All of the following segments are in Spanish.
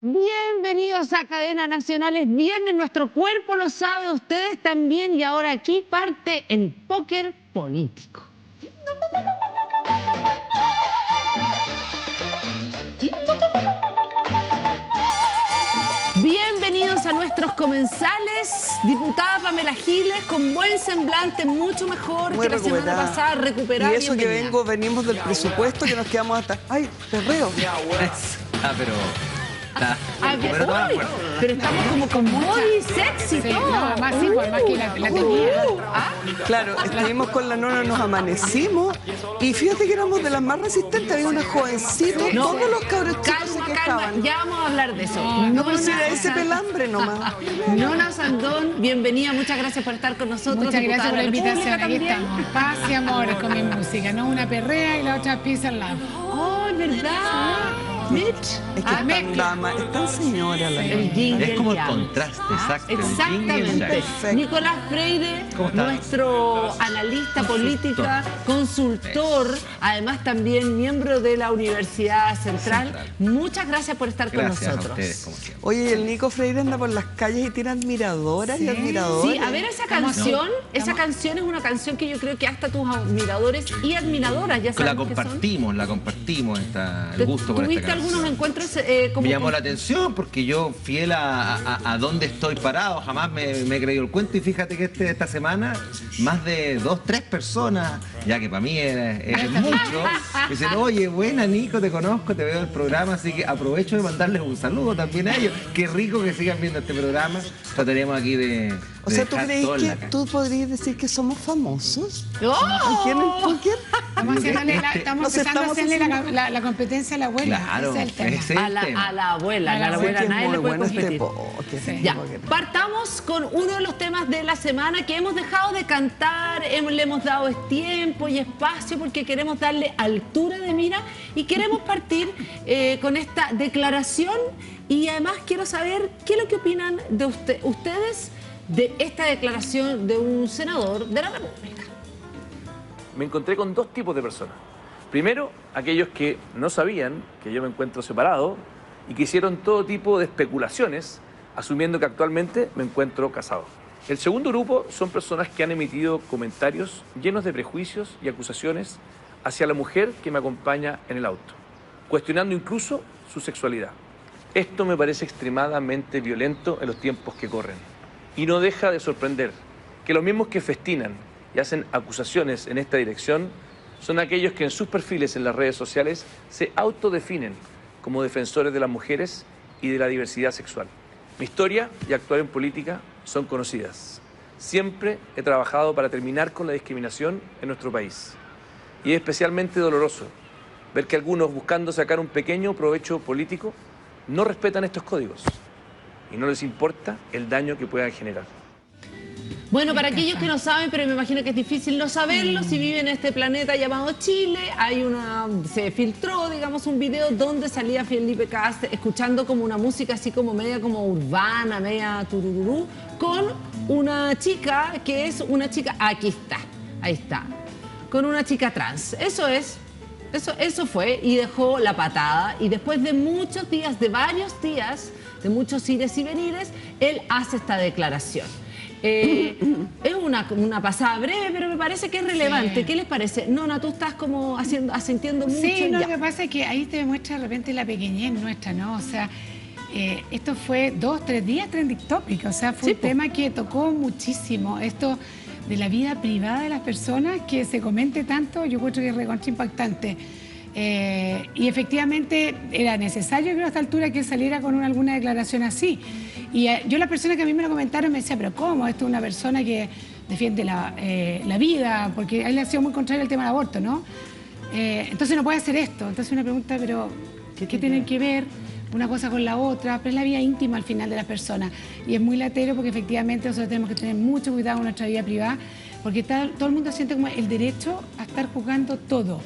Bienvenidos a Cadena Nacionales, viernes, nuestro cuerpo lo sabe, ustedes también, y ahora aquí parte el póker político. Bienvenidos a nuestros comensales, diputada Pamela Giles, con buen semblante, mucho mejor Muy que la semana pasada, recuperada. Y eso que venimos del presupuesto que nos quedamos hasta... ¡Ay, perreo! Pero estamos como con body sexy, Sí, todo. no, más sí, pues, más que la tenía. Claro, estuvimos con la nona, nos amanecimos y fíjate que éramos de las más resistentes, había una jovencita, todos los cabros chicos se quejaban. Ya vamos a hablar de eso. No, pero si era ese pelambre nomás. Nona Sandón, bienvenida, muchas gracias por estar con nosotros. Muchas gracias por la diputada de invitación. Aquí República estamos. Paz y amor con mi música, ¿no? Una perrea y la otra pizza al lado. ¡Oh, es verdad! Mitch. Es que es tan dama, es tan señora la nona. El yin y es como el yang. contraste, exacto. el yin y el Exactamente. yang. Perfecto. Nicolás Freire, ¿Cómo está? nuestro analista política, consultor, además también miembro de la Universidad Central. Muchas gracias por estar con Gracias nosotros. a ustedes, como siempre. Oye, y el Nico Freire anda por las calles y tira admiradoras y admiradores. Sí, a ver, esa canción es una canción que yo creo que hasta tus admiradores y admiradoras ya saben La que son. compartimos el gusto por esta ¿Tuviste canción. algunos encuentros como Me llamó la atención porque yo, fiel a dónde estoy parado, jamás me he creído el cuento. Y fíjate que esta semana, más de 2, 3 personas, ya que para mí es mucho, me dicen, oye, buena Nico, te conozco, te veo en el programa, así que aprovecho de mandarles un saludo también a ellos. Qué rico que sigan viendo este programa. Trataríamos aquí de O sea, ¿tú dejar crees todo en que la calle. tú podrías decir que somos famosos? ¡Oh! ¿Aquí en el póker? Estamos empezando a hacerle la competencia a la abuela. Claro, Ese es el tema. ese es el tema. A la abuela, A la a la abuela, abuela Que es nadie muy le puede bueno este competir. póker. Sí. Ya, Póker. partamos con uno de los temas de la semana que hemos dejado de cantar, le hemos dado tiempo y espacio porque queremos darle altura de mira y queremos partir con esta declaración y además quiero saber qué es lo que opinan de ustedes de esta declaración de un senador de la República. Me encontré con dos tipos de personas. Primero, aquellos que no sabían que yo me encuentro separado y que hicieron todo tipo de especulaciones, asumiendo que actualmente me encuentro casado. El segundo grupo son personas que han emitido comentarios llenos de prejuicios y acusaciones hacia la mujer que me acompaña en el auto, cuestionando incluso su sexualidad. Esto me parece extremadamente violento en los tiempos que corren. Y no deja de sorprender que los mismos que festinan y hacen acusaciones en esta dirección son aquellos que en sus perfiles en las redes sociales se autodefinen como defensores de las mujeres y de la diversidad sexual. Mi historia y actuar en política son conocidas. Siempre he trabajado para terminar con la discriminación en nuestro país. Y es especialmente doloroso ver que algunos, buscando sacar un pequeño provecho político, no respetan estos códigos y no les importa el daño que puedan generar. Bueno, para aquellos que no saben, pero me imagino que es difícil no saberlo, si viven en este planeta llamado Chile, se filtró, digamos, un video donde salía Felipe Cast escuchando como una música así como media como urbana, media turururú, con una chica que es una chica, aquí está, ahí está, con una chica trans. Eso fue y dejó la patada y después de muchos días, de varios días, de muchos ires y venires, él hace esta declaración. Es una pasada breve, pero me parece que es relevante. Sí. ¿Qué les parece? Nona, tú estás como asintiendo mucho. Sí, no, ya. lo que pasa es que ahí te demuestra de repente la pequeñez nuestra, ¿no? O sea, esto fue 2, 3 días trending topic, o sea, fue Sí, un tema que tocó muchísimo. Esto de la vida privada de las personas, que se comente tanto, yo creo que es recontra impactante. Y efectivamente era necesario, creo, a esta altura que saliera con alguna declaración así. Y yo, las personas que a mí me lo comentaron, me decían, pero ¿cómo? Esto es una persona que defiende la vida, porque a él le ha sido muy contrario el tema del aborto, ¿no? Entonces no puede hacer esto. Entonces una pregunta, pero ¿qué tienen que ver una cosa con la otra? Pero es la vida íntima al final de las personas. Y es muy latero porque efectivamente nosotros tenemos que tener mucho cuidado con nuestra vida privada, porque todo el mundo siente como el derecho a estar juzgando todo.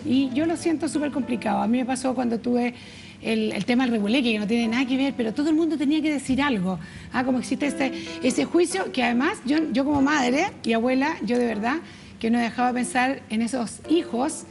Y yo lo siento súper complicado. A mí me pasó cuando tuve el tema del revueleque, que no tiene nada que ver, pero todo el mundo tenía que decir algo. Como existe ese juicio, que además yo como madre y abuela, yo de verdad que no dejaba de pensar en esos hijos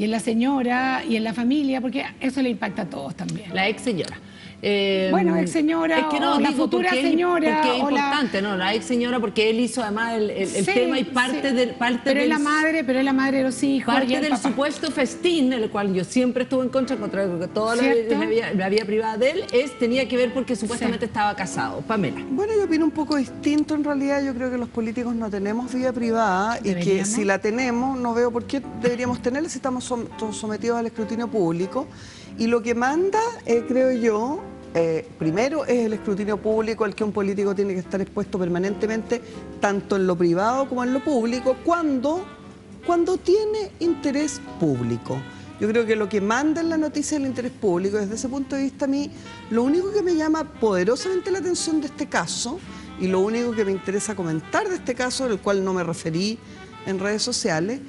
y en la señora y en la familia, porque eso le impacta a todos también. La ex señora. Bueno, ex señora, es que no, o la digo, futura porque señora, porque es o la- importante, no, la ex señora, porque él hizo además el Sí, tema y parte sí. del... Pero es la madre, de los hijos. y Parte el del papá. supuesto festín, el cual yo siempre estuve en contra de que toda ¿Cierto? la vida privada de él tenía que ver porque supuestamente estaba casado. Pamela. Bueno, yo opino un poco distinto en realidad. Yo creo que los políticos no tenemos vida privada y que ¿Deberíamos? si la tenemos, no veo por qué deberíamos tenerla si estamos sometidos al escrutinio público. Y lo que manda, creo yo, primero es el escrutinio público al que un político tiene que estar expuesto permanentemente, tanto en lo privado como en lo público, cuando tiene interés público. Yo creo que lo que manda en la noticia es el interés público. Desde ese punto de vista, a mí, lo único que me llama poderosamente la atención de este caso, y lo único que me interesa comentar de este caso, del cual no me referí en redes sociales,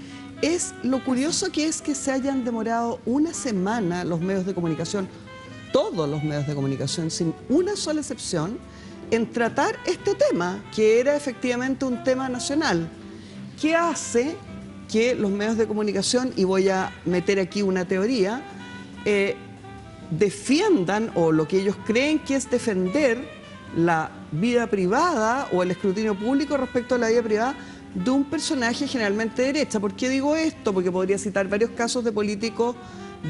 es lo curioso que es que se hayan demorado una semana los medios de comunicación, todos los medios de comunicación, sin una sola excepción, en tratar este tema, que era efectivamente un tema nacional. ¿Qué hace que los medios de comunicación, y voy a meter aquí una teoría, defiendan, o lo que ellos creen que es defender la vida privada o el escrutinio público respecto a la vida privada de un personaje generalmente de derecha? ¿Por qué digo esto? Porque podría citar varios casos de políticos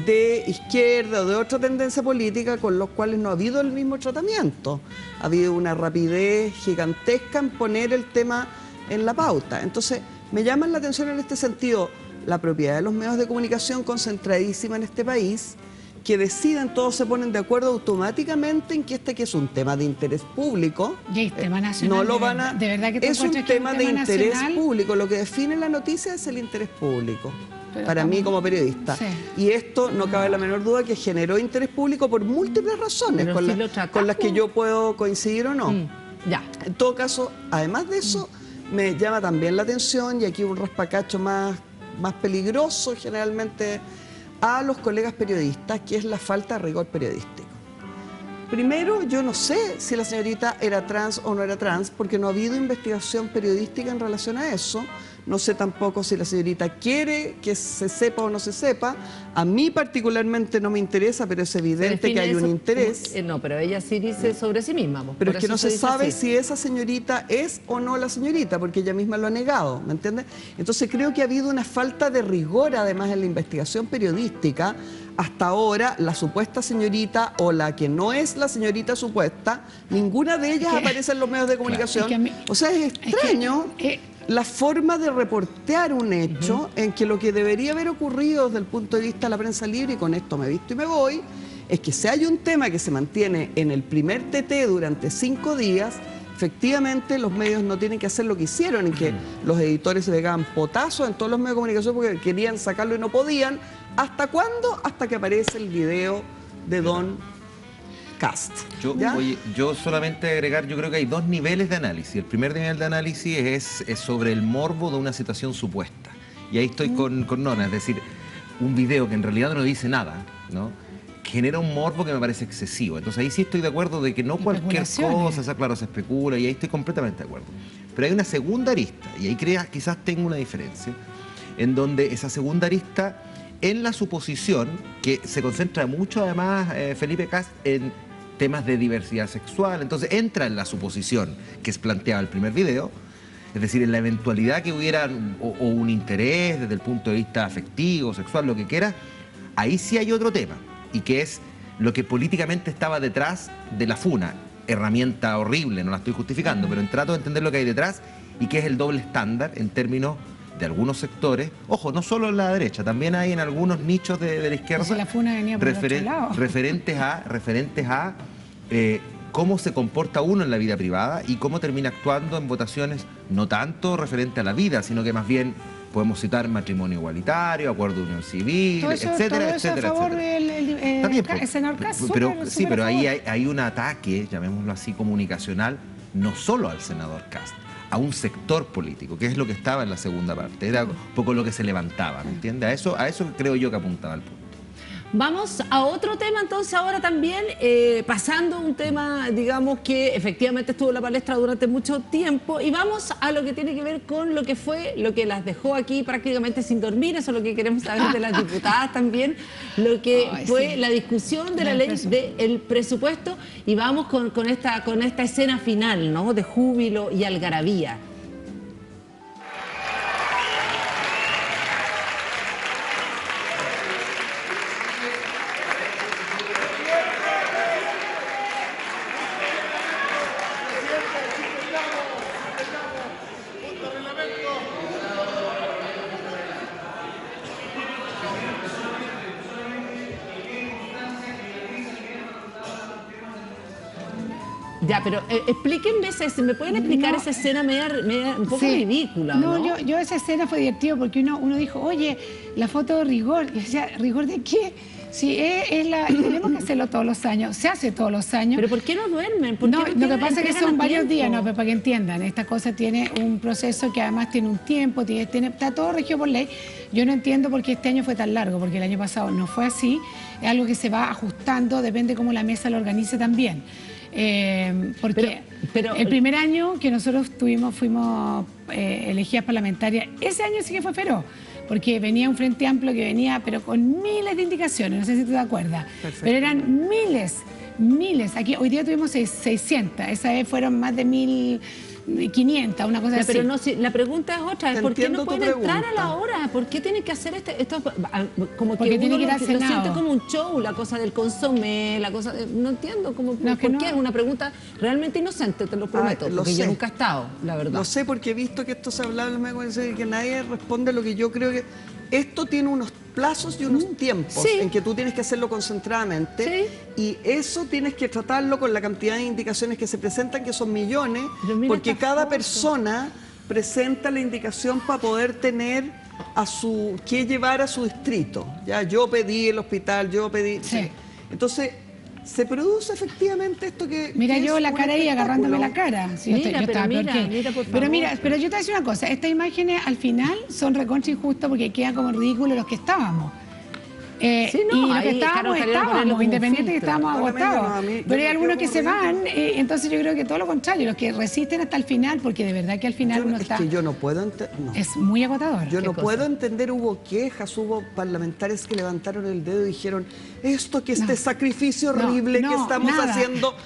de izquierda o de otra tendencia política con los cuales no ha habido el mismo tratamiento. Ha habido una rapidez gigantesca en poner el tema en la pauta. Entonces, me llama la atención en este sentido la propiedad de los medios de comunicación concentradísima en este país, que deciden, todos se ponen de acuerdo automáticamente en que que es un tema de interés público. Y es tema nacional. No lo van a... De verdad que tú es un encuentras que tema de interés nacional. público. Lo que define la noticia es el interés público. Pero Para mí estamos- como periodista. Sí. Y esto no cabe la menor duda que generó interés público por múltiples razones, Pero con, si la- lo tratamos. con las que yo puedo coincidir o no. Ya. En todo caso, además de eso, me llama también la atención, y aquí un raspacacho más peligroso generalmente a los colegas periodistas, que es la falta de rigor periodístico. Primero, yo no sé si la señorita era trans o no era trans, porque no ha habido investigación periodística en relación a eso. No sé tampoco si la señorita quiere que se sepa o no se sepa. A mí particularmente no me interesa, pero es evidente que hay un interés. No, pero ella sí dice sobre sí misma. Pues, Pero por es que eso no se dice sabe así. si esa señorita es o no la señorita, porque ella misma lo ha negado, ¿me entiendes? Entonces creo que ha habido una falta de rigor, además, en la investigación periodística. Hasta ahora, la supuesta señorita o la que no es la señorita supuesta, ninguna de ellas aparece en los medios de comunicación. Es que a mí- O sea, es extraño la forma de reportear un hecho en que lo que debería haber ocurrido desde el punto de vista de la prensa libre, y con esto me visto y me voy, es que si hay un tema que se mantiene en el primer TT durante 5 días, efectivamente los medios no tienen que hacer lo que hicieron, en que los editores se pegaban potazos en todos los medios de comunicación porque querían sacarlo y no podían. ¿Hasta cuándo? Hasta que aparece el video de Don Cast. ¿Ya? Yo solamente agregar, yo creo que hay dos niveles de análisis. El primer nivel de análisis es sobre el morbo de una situación supuesta. Y ahí estoy con Nona, es decir, un video que en realidad no dice nada, ¿no? Genera un morbo que me parece excesivo. Entonces ahí sí estoy de acuerdo de que no cualquier cosa, claro, se especula, y ahí estoy completamente de acuerdo. Pero hay una segunda arista, y ahí quizás tengo una diferencia, en donde esa segunda arista, en la suposición, que se concentra mucho además Felipe Kast en temas de diversidad sexual, entonces entra en la suposición que es planteaba el primer video, es decir, en la eventualidad que hubiera o un interés desde el punto de vista afectivo, sexual, lo que quiera, ahí sí hay otro tema, y que es lo que políticamente estaba detrás de la funa, herramienta horrible, no la estoy justificando, pero trato de entender lo que hay detrás, y que es el doble estándar en términos de algunos sectores, ojo, no solo en la derecha, también hay en algunos nichos de la izquierda Si la funa venía por el otro lado. referentes a cómo se comporta uno en la vida privada y cómo termina actuando en votaciones no tanto referente a la vida, sino que más bien podemos citar matrimonio igualitario, acuerdo de unión civil, Todo eso, etcétera, todo eso etcétera, a favor etcétera. También, el senador Kast, pero súper, sí, súper pero a ahí favor. hay un ataque, llamémoslo así, comunicacional, no solo al senador Kast, a un sector político, que es lo que estaba en la segunda parte, era un poco lo que se levantaba, ¿me entiendes? A eso creo yo que apuntaba el punto. Vamos a otro tema entonces ahora también, pasando a un tema, digamos, que efectivamente estuvo en la palestra durante mucho tiempo, y vamos a lo que tiene que ver con lo que fue, lo que las dejó aquí prácticamente sin dormir. Eso es lo que queremos saber de las diputadas también, lo que fue la discusión de la ley del presupuesto, y vamos con esta escena final, ¿no?, de júbilo y algarabía. Ya, pero explíquenme, ¿me pueden explicar esa escena media un poco ridícula? No, yo esa escena fue divertido porque uno dijo, oye, la foto de rigor. Y decía, ¿rigor de qué? Sí, tenemos que hacerlo todos los años, se hace todos los años. ¿Pero por qué no duermen? No, lo que pasa es que son varios días, no, pero para que entiendan, esta cosa tiene un proceso que además tiene un tiempo, está todo regido por ley. Yo no entiendo por qué este año fue tan largo, porque el año pasado no fue así, es algo que se va ajustando, depende cómo la mesa lo organice también. Porque el primer año que nosotros fuimos elegidas parlamentarias, ese año sí que fue feroz, porque venía un Frente Amplio que venía pero con miles de indicaciones, no sé si tú te acuerdas. Perfecto. Pero eran miles. Aquí hoy día tuvimos 600, esa vez fueron más de 1.500, una cosa así. Pero no, la pregunta es otra, ¿por qué no pueden entrar a la hora? ¿Por qué tienen que hacer esto? Como que uno lo siente como un show, la cosa del consomé, la cosa no entiendo ¿por qué? Es una pregunta realmente inocente, te lo prometo, porque yo nunca he estado, la verdad. Lo sé porque he visto que esto se hablaba en los medios y que nadie responde lo que yo creo que... Esto tiene unos plazos y unos tiempos en que tú tienes que hacerlo concentradamente y eso tienes que tratarlo con la cantidad de indicaciones que se presentan, que son millones, porque cada persona presenta la indicación para poder tener que llevar a su distrito. Ya, yo pedí el hospital, yo pedí... Entonces... se produce efectivamente esto que... Mira, que yo la cara ahí agarrándome la cara. Sí, mira, por favor. Pero yo te voy a decir una cosa, estas imágenes al final son recontra injustas porque quedan como ridículos los que estábamos. Y los que estábamos, independiente que estábamos agotados. Pero hay algunos que se van, entonces yo creo que todo lo contrario, los que resisten hasta el final, porque de verdad que al final uno está... Es que yo no puedo entender... Es muy agotador. Yo no puedo entender, hubo quejas, hubo parlamentarios que levantaron el dedo y dijeron, esto que este sacrificio horrible que estamos haciendo...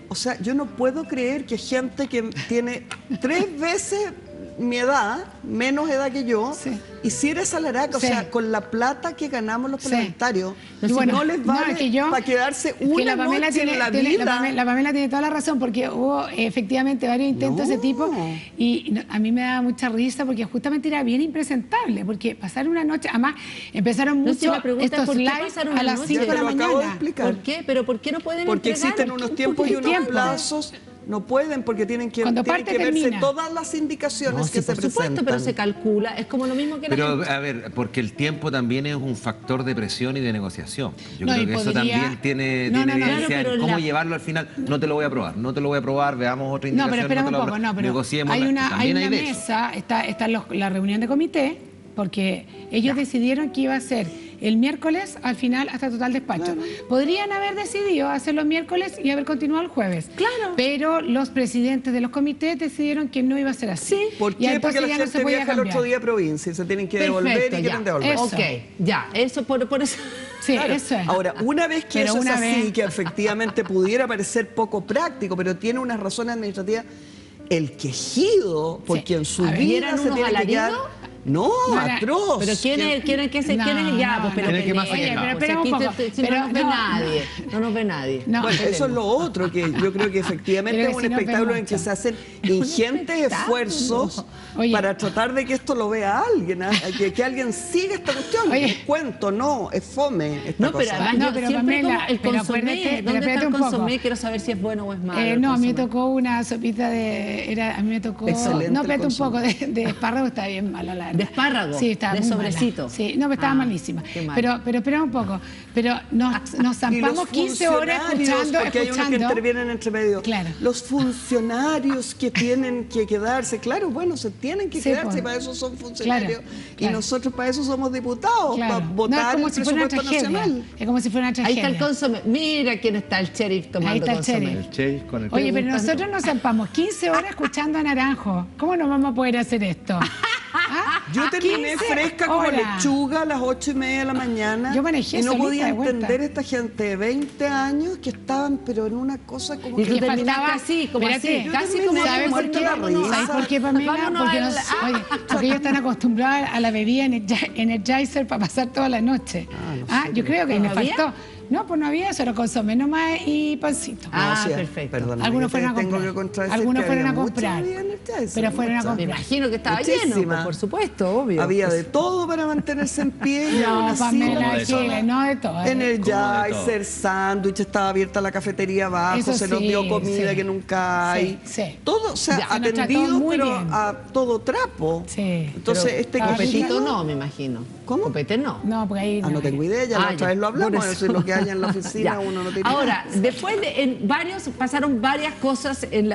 O sea, yo no puedo creer que gente que tiene 3 veces mi edad, menos edad que yo, hiciera esa laraca, o sea, con la plata que ganamos los parlamentarios, no les vale para quedarse una noche en la vida. La Pamela tiene toda la razón, porque hubo efectivamente varios intentos de ese tipo, y a mí me daba mucha risa, porque justamente era bien impresentable, porque pasar una noche, además empezaron mucho estos lives a las 5 de la mañana. ¿Por qué? ¿Pero por qué no pueden Porque existen unos tiempos y unos plazos. No pueden porque tienen que verse todas las indicaciones que se presentan. Por supuesto, pero se calcula, es como lo mismo que a ver, porque el tiempo también es un factor de presión y de negociación. Yo creo que eso también tiene evidencia en cómo llevarlo al final. No te lo voy a aprobar, veamos otra indicación. No, pero espera un poco, negociemos. Hay una mesa, está la reunión de comité, porque ellos decidieron que iba a ser el miércoles al final hasta total despacho. Podrían haber decidido hacerlo miércoles y haber continuado el jueves. Claro. Pero los presidentes de los comités decidieron que no iba a ser así. ¿Por qué? Porque la gente viaja el otro día a provincia y se tienen que devolver y quieren devolver. Ok, ya, eso por eso... Sí, eso es. Ahora, una vez que eso es así, que efectivamente pudiera parecer poco práctico, pero tiene unas razones administrativas, el quejido, porque en su vida se tiene que quedar... No, atroz. Pero ¿quién es ya? Pues pero que más no nos ve nadie. No nos ve nadie. Bueno, eso es lo otro, que yo creo que efectivamente es un espectáculo en que se hacen ingentes esfuerzos para tratar de que esto lo vea alguien, que alguien siga esta cuestión. Es cuento, no, es fome esta cosa. Pero además yo siempre como el consomé, ¿dónde está el consomé? Quiero saber si es bueno o es malo. No, a mí me tocó una sopita a mí me tocó... Excelente. No, espérate un poco, de espárrago está bien mala la verdad. De espárrago, Sí, estaba de muy sobrecito. mala. Sí, no, pero estaba malísima. qué mal. Pero espera un poco. Pero nos Y los zampamos 15 horas funcionarios, porque hay unos que escuchando. intervienen entre medio. Claro. Los funcionarios que tienen que quedarse, claro, bueno, se tienen que Sí, quedarse, pues. y para eso son funcionarios. Claro, Y claro. nosotros para eso somos diputados, Claro. para No, es votar como el si fuera una presupuesto tragedia. nacional. Es como si fuera una Ahí tragedia. está el consomé. Mira quién está el sheriff tomando Ahí está el consomé. sheriff. El Chase con el Oye, pero Preguntando. nosotros nos zampamos 15 horas escuchando a Naranjo. ¿Cómo no vamos a poder hacer esto? ¿Ah? Yo terminé 15 fresca como horas. lechuga a las 8:30 de la mañana. Yo manejé y no solita podía de vuelta. entender esta gente de 20 años que estaban, pero en una cosa como Y que tú que terminaste faltaba- así, como espérate, así, yo casi terminé como ¿sabes ¿Sabes por por qué? qué? ¿Sabes por qué, Pamela? Vámonos Porque, al- oye, porque ellos están acostumbrados a la bebida Energizer para pasar toda la noche. Yo creo que ¿Y no les había? faltó. No, pues no había, solo consomé nomás y pancito. Ah, sí, perfecto. perdóname, Algunos que te fueron a tengo comprar. que contradecir Algunos que fueron había a mucha comprar. bebida Energizer, Pero fueron a mucha. Me comprar. imagino que estaba lleno, Muchísima. pues, por supuesto, obvio. Había de todo para mantenerse en pie. y aún No, así, Pamela, como de todo. Chile, no de todo. Energizer, sándwich, estaba abierta la cafetería abajo, Eso se nos sí, dio comida sí. que nunca hay. Sí, sí. Todo, o sea, Ya, se nos trató atendido, muy pero bien. a todo trapo. Sí. Entonces, Pero este copetito ejido- no, me imagino. ¿Cómo? Copete no. No, porque ahí no tengo idea, ya la otra ya, vez lo hablamos, por eso es lo que haya en la oficina, Ya. uno no tiene Ahora, después pasaron varias cosas en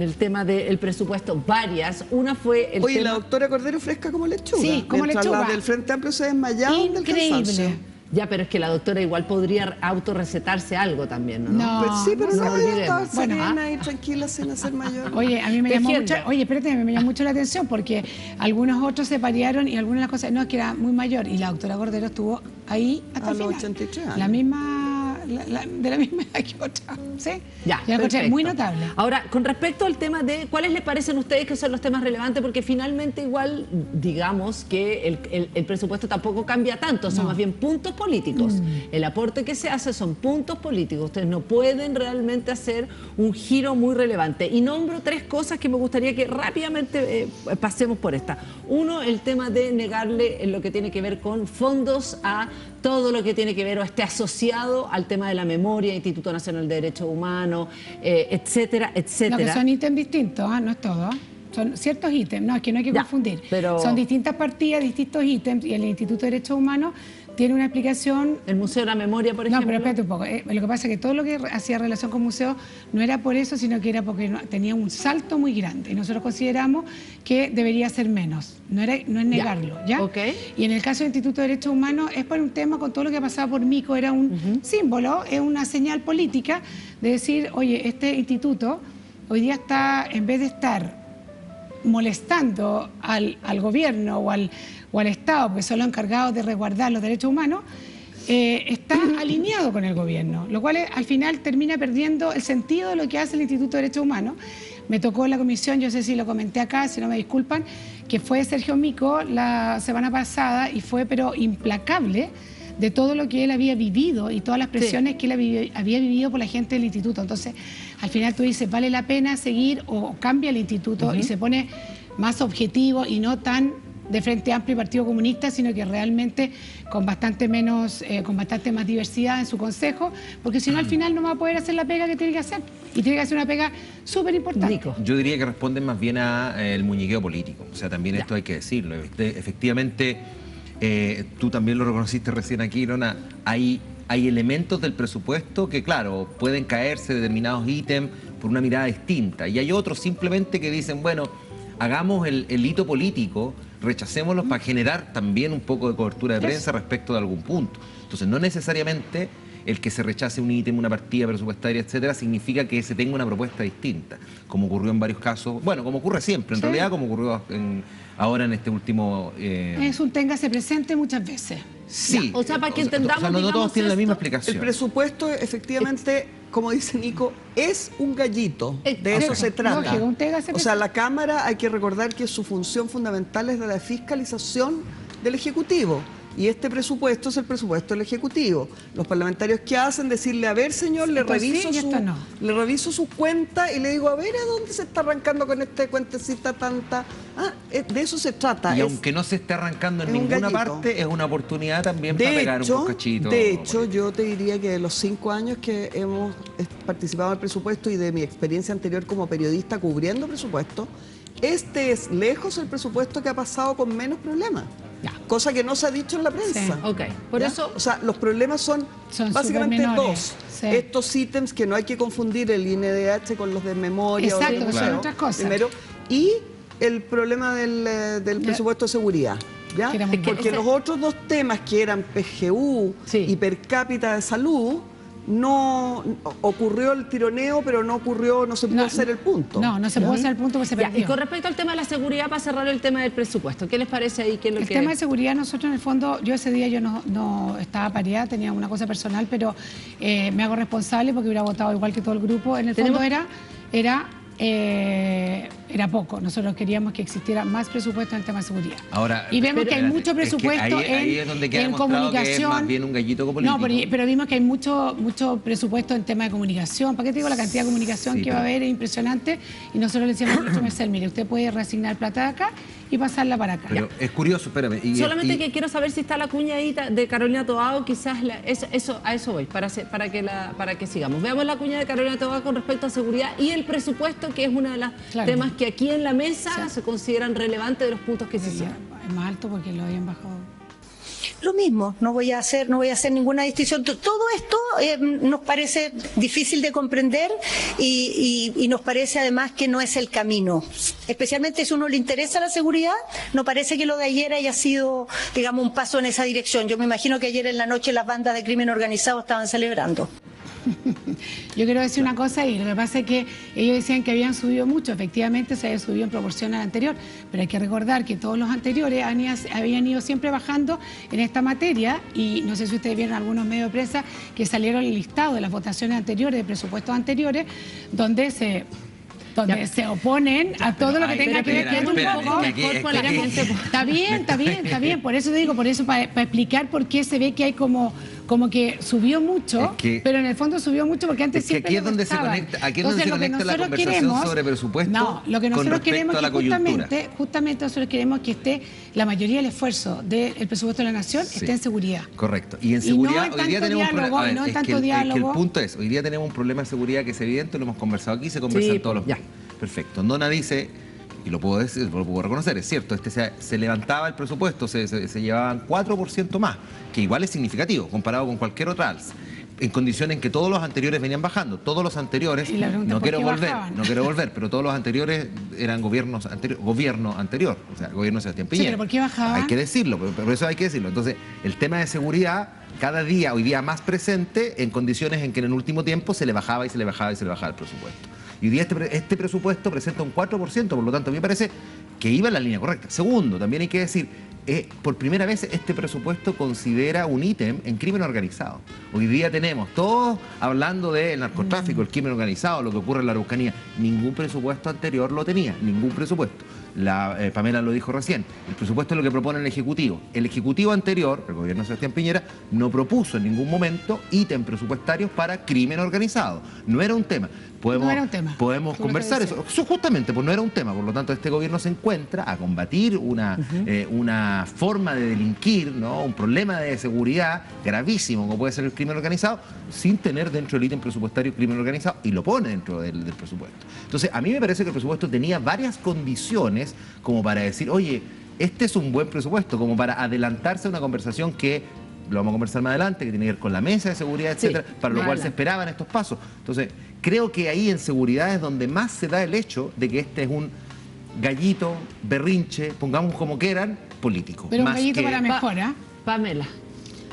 el tema del presupuesto, varias. Una fue el Oye, tema... la doctora Cordero fresca como lechuga. Sí, como mientras lechuga. la del Frente Amplio se desmayaban del Increíble. cansancio. Ya, pero es que la doctora igual podría autorrecetarse algo también, ¿no? No. Pues sí, pero no no, ella olvidemos. estaba Bueno, serena y tranquila sin hacer mayor. Oye, a mí me llamó Tejiendo. mucho, oye, espérate, me llamó mucho la atención porque algunos otros se parearon y algunas de las cosas, no, es que era muy mayor y la doctora Cordero estuvo ahí hasta A el los final. 83 años. La misma, de la misma edad que otra, ¿sí? Ya, Yo la encontré perfecto. muy notable. Ahora, con respecto al tema de cuáles les parecen a ustedes que son los temas relevantes, porque finalmente igual, digamos que el presupuesto tampoco cambia tanto, son más bien puntos políticos. El aporte que se hace son puntos políticos. Ustedes no pueden realmente hacer un giro muy relevante. Y nombro tres cosas que me gustaría que rápidamente pasemos por esta. Uno, el tema de negarle lo que tiene que ver con fondos a todo lo que tiene que ver o esté asociado al tema de la memoria, Instituto Nacional de Derechos Humanos, etcétera, No, que etcétera. son ítems distintos, no es todo. Son ciertos ítems, no, es que no hay que Ya, confundir. pero- Son distintas partidas, distintos ítems y el Instituto de Derechos Humanos tiene una explicación. El Museo de la Memoria, por No, ejemplo. pero espérate un poco. Lo que pasa es que todo lo que hacía relación con museo no era por eso, sino que era porque tenía un salto muy grande. Y nosotros consideramos que debería ser menos. No es negarlo, ¿ya? Ok. Y en el caso del Instituto de Derechos Humanos es por un tema con todo lo que ha pasado por Mico, era un símbolo, es una señal política de decir, oye, este instituto hoy día está, en vez de estar molestando al gobierno o al Estado, porque son los encargados de resguardar los derechos humanos, está alineado con el gobierno, lo cual al final termina perdiendo el sentido de lo que hace el Instituto de Derechos Humanos. Me tocó en la comisión, yo sé si lo comenté acá, si no me disculpan, que fue Sergio Mico la semana pasada y fue pero implacable de todo lo que él había vivido y todas las presiones que él había vivido por la gente del instituto. Entonces, al final tú dices, ¿vale la pena seguir o cambia el instituto y se pone más objetivo y no tan de Frente Amplio y Partido Comunista, sino que realmente con bastante más diversidad en su consejo, porque si no al final no va a poder hacer la pega que tiene que hacer y tiene que hacer una pega súper importante. Nico. Yo diría que responden más bien al muñequeo político. O sea, también esto hay que decirlo. Efectivamente, tú también lo reconociste recién aquí, Ilona, hay elementos del presupuesto que, claro, pueden caerse determinados ítems por una mirada distinta. Y hay otros simplemente que dicen, bueno, hagamos el hito político, rechacémoslos para generar también un poco de cobertura de prensa respecto de algún punto. Entonces, no necesariamente el que se rechace un ítem, una partida presupuestaria, etcétera, significa que se tenga una propuesta distinta, como ocurrió en varios casos, bueno, como ocurre siempre, en realidad como ocurrió ahora en este último... Es un téngase presente muchas veces. Sí. Ya, o sea, para que entendamos, O sea, no digamos, todos tienen la misma esto, explicación. El presupuesto, efectivamente, como dice Nico, es un gallito. De eso se trata. Lógico, un téngase O sea, la Cámara hay que recordar que su función fundamental es de la fiscalización del Ejecutivo. Y este presupuesto es el presupuesto del Ejecutivo. Los parlamentarios, ¿qué hacen? Decirle, a ver, señor, le Esto sí reviso y esto no. le reviso su cuenta y le digo, a ver, ¿a dónde se está arrancando con esta cuentecita tanta? De eso se trata. Y Es- aunque no se esté arrancando en es un ninguna gallito. parte, es una oportunidad también para pegar un cachito. De hecho, yo te diría que de los 5 años que hemos participado en el presupuesto y de mi experiencia anterior como periodista cubriendo presupuesto, este es lejos el presupuesto que ha pasado con menos problemas. Ya. Cosa que no se ha dicho en la prensa. Sí. Ok, por ¿Ya? eso... O sea, los problemas son básicamente supermenores. dos. Sí. Estos ítems que no hay que confundir el INDH con los de memoria. Exacto, o de que son museo, otras cosas. Primero, y el problema del presupuesto de seguridad. ¿Ya? Que era muy Porque ese- los otros dos temas que eran PGU Sí. y per cápita de salud, no ocurrió el tironeo, pero no se pudo hacer el punto. No se pudo hacer el punto porque se Ya, perdió. y con respecto al tema de la seguridad, para cerrar el tema del presupuesto, ¿qué les parece ahí? ¿Qué es lo El que... tema de seguridad, nosotros en el fondo, yo ese día yo no estaba pareada, tenía una cosa personal, pero me hago responsable porque hubiera votado igual que todo el grupo. En el fondo era poco. Nosotros queríamos que existiera más presupuesto en el tema de seguridad. Ahora, y vemos que hay espérate, mucho es que presupuesto ahí es donde queda en demostrado comunicación. que es más bien un gallito político. No, pero vimos que hay mucho presupuesto en tema de comunicación. ¿Para qué te digo? La cantidad de comunicación Sí, que va a pero- haber es impresionante. Y nosotros le decíamos al ministro Merced, mire, usted puede reasignar plata de acá y pasarla para acá. Pero es curioso, espérame. Solamente que quiero saber si está la cuña ahí de Carolina Toao, quizás a eso voy, para que sigamos. Veamos la cuña de Carolina Toao con respecto a seguridad y el presupuesto, que es uno de los Claro. temas que aquí en la mesa Sí. se consideran relevantes de los puntos que se hicieron. Es más alto porque lo habían bajado. Lo mismo, no voy a hacer ninguna distinción. Todo esto nos parece difícil de comprender y nos parece además que no es el camino. Especialmente si a uno le interesa la seguridad, no parece que lo de ayer haya sido, digamos, un paso en esa dirección. Yo me imagino que ayer en la noche las bandas de crimen organizado estaban celebrando. Yo quiero decir una cosa y lo que pasa es que ellos decían que habían subido mucho, efectivamente se había subido en proporción al anterior, pero hay que recordar que todos los anteriores habían ido siempre bajando en esta materia y no sé si ustedes vieron algunos medios de prensa que salieron el listado de las votaciones anteriores, de presupuestos anteriores, donde se oponen a todo lo que tenga que ver con un poco. Está bien, por eso te digo, para explicar por qué se ve que hay como que subió mucho, pero en el fondo subió mucho porque antes siempre aquí es donde se conecta, aquí es donde se conecta la conversación sobre presupuesto. No, lo que nosotros queremos a la que justamente nosotros queremos que esté la mayoría del esfuerzo del presupuesto de la nación esté en seguridad. Correcto. Y en seguridad no en hoy día tanto tenemos un diálogo, problema. no en tanto el diálogo. punto es, hoy día tenemos un problema de seguridad que es evidente, lo hemos conversado aquí, se conversa Sí, en todos los ya. Perfecto. Nona dice, y lo puedo decir, lo puedo reconocer, es cierto, se levantaba el presupuesto, se llevaban 4% más, que igual es significativo comparado con cualquier otra alza, en condiciones en que todos los anteriores venían bajando. Todos los anteriores, Y la pregunta, no ¿por qué quiero bajaban? volver, pero todos los anteriores eran gobierno anterior, o sea, gobierno de Sebastián Sí, Piñera. pero ¿por qué bajaban? Hay que decirlo, por eso hay que decirlo. Entonces, el tema de seguridad, cada día, hoy día más presente, en condiciones en que en el último tiempo se le bajaba y se le bajaba y se le bajaba el presupuesto. Y hoy día este presupuesto presenta un 4%, por lo tanto, a mí me parece que iba en la línea correcta. Segundo, también hay que decir, por primera vez este presupuesto considera un ítem en crimen organizado. Hoy día tenemos todos hablando del narcotráfico, el crimen organizado, lo que ocurre en la Araucanía. Ningún presupuesto anterior lo tenía, ningún presupuesto. Pamela lo dijo recién, el presupuesto es lo que propone el Ejecutivo. El Ejecutivo anterior, el gobierno de Sebastián Piñera, no propuso en ningún momento ítem presupuestarios para crimen organizado. No era un tema. No era un tema. Podemos Tú lo conversar que eso. Justamente, pues no era un tema. Por lo tanto, este gobierno se encuentra a combatir una forma de delinquir, ¿no? Un problema de seguridad gravísimo, como puede ser el crimen organizado, sin tener dentro del ítem presupuestario crimen organizado, y lo pone dentro del presupuesto. Entonces, a mí me parece que el presupuesto tenía varias condiciones como para decir, oye, este es un buen presupuesto, como para adelantarse a una conversación que lo vamos a conversar más adelante, que tiene que ver con la mesa de seguridad, etcétera, para lo cual se esperaban estos pasos. Entonces, creo que ahí en seguridad es donde más se da el hecho de que este es un gallito, berrinche, pongamos como quieran, político. Pero un más gallito que- para mejor, ¿ah? Pamela.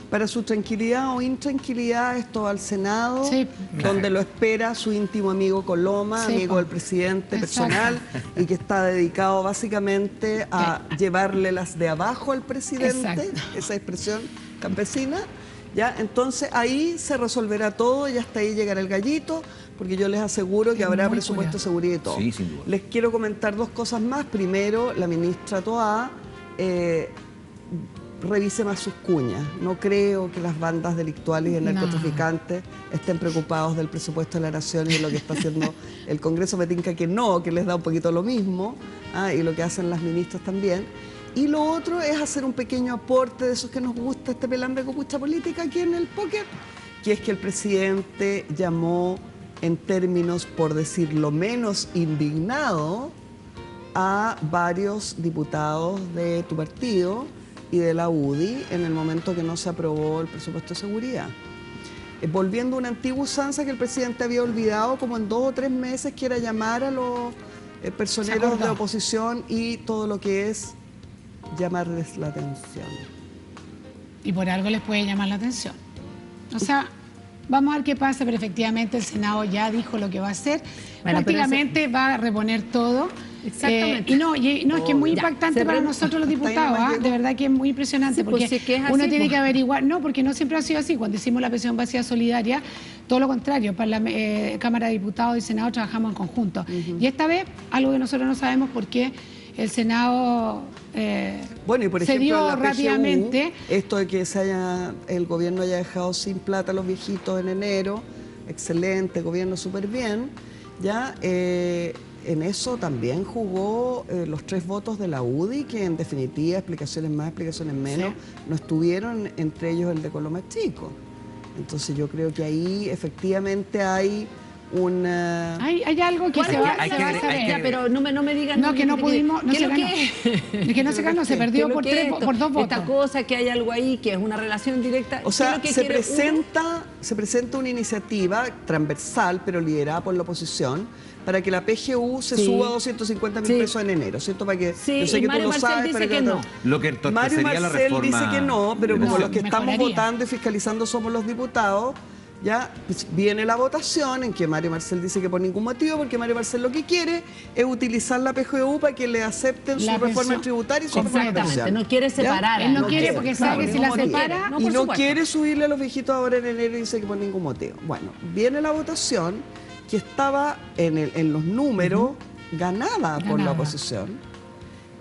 Para su tranquilidad o intranquilidad, esto va al Senado, Sí. donde lo espera su íntimo amigo Coloma, Sí, amigo po. del presidente Exacto. personal, y que está dedicado básicamente a llevarle las de abajo al presidente, Exacto. esa expresión campesina. ¿Ya? Entonces ahí se resolverá todo y hasta ahí llegará el gallito, porque yo les aseguro que Es habrá muy presupuesto de curioso. seguridad y todo. Sí, sin duda. Les quiero comentar dos cosas más. Primero, la ministra Toá revise más sus cuñas. No creo que las bandas delictuales y el No. narcotraficantes estén preocupados del presupuesto de la nación y de lo que está haciendo el Congreso. Me tinca que no, que les da un poquito lo mismo, y lo que hacen las ministras también. Y lo otro es hacer un pequeño aporte de esos que nos gusta este pelambre copucha política aquí en el póker, que es que el presidente llamó en términos, por decirlo menos, indignado a varios diputados de tu partido y de la UDI en el momento que no se aprobó el presupuesto de seguridad. Volviendo a una antigua usanza que el presidente había olvidado como en 2 o 3 meses, que era llamar a los personeros de oposición y todo lo que es llamarles la atención. Y por algo les puede llamar la atención. O sea, vamos a ver qué pasa, pero efectivamente el Senado ya dijo lo que va a hacer. Bueno, prácticamente va a reponer todo. Exactamente. Es que es muy impactante para nosotros los diputados, de verdad que es muy impresionante, Sí, porque pues, si es así, uno tiene pues. que averiguar, no, porque no siempre ha sido así. Cuando hicimos la pensión básica solidaria, todo lo contrario, para la Cámara de Diputados y Senado trabajamos en conjunto. Y esta vez, algo que nosotros no sabemos por qué el Senado Bueno, y por se ejemplo, dio en la PGU, rápidamente. esto de que el gobierno haya dejado sin plata a los viejitos en enero, excelente, gobierno súper bien, ya en eso también jugó los 3 votos de la UDI, que en definitiva, explicaciones más, explicaciones menos, no estuvieron, entre ellos el de Coloma Chico. Entonces yo creo que ahí efectivamente hay una... Hay algo que se va a saber. Ya, pero no me digan... No, que no pudimos, no ¿qué se es lo ganó. que Es que no se ganó, se perdió por 2 votos. Esta cosa, que hay algo ahí, que es una relación directa. O sea, ¿qué es lo que quiere se presenta una iniciativa transversal, pero liderada por la oposición, para que la PGU se suba a 250.000 pesos en enero, ¿cierto? Para que, Sí, yo sé y que Mario tú lo Marcel sabes, dice para que no. Lo que entonces Mario sería la Marcel reforma... dice que no, pero como los que estamos mejoraría. votando y fiscalizando somos los diputados, ya pues, viene la votación en que Mario Marcel dice que por ningún motivo, porque Mario Marcel lo que quiere es utilizar la PGU para que le acepten La su reforma pensión. tributaria y su reforma de Exactamente, pensión. no quiere ¿Ya? separar. Él no quiere porque sabe que si la no quiere. separa... No, Y por no supuesto. quiere subirle a los viejitos ahora en enero y dice que por ningún motivo. Bueno, viene la votación que estaba en los números ganada por la Ganada. oposición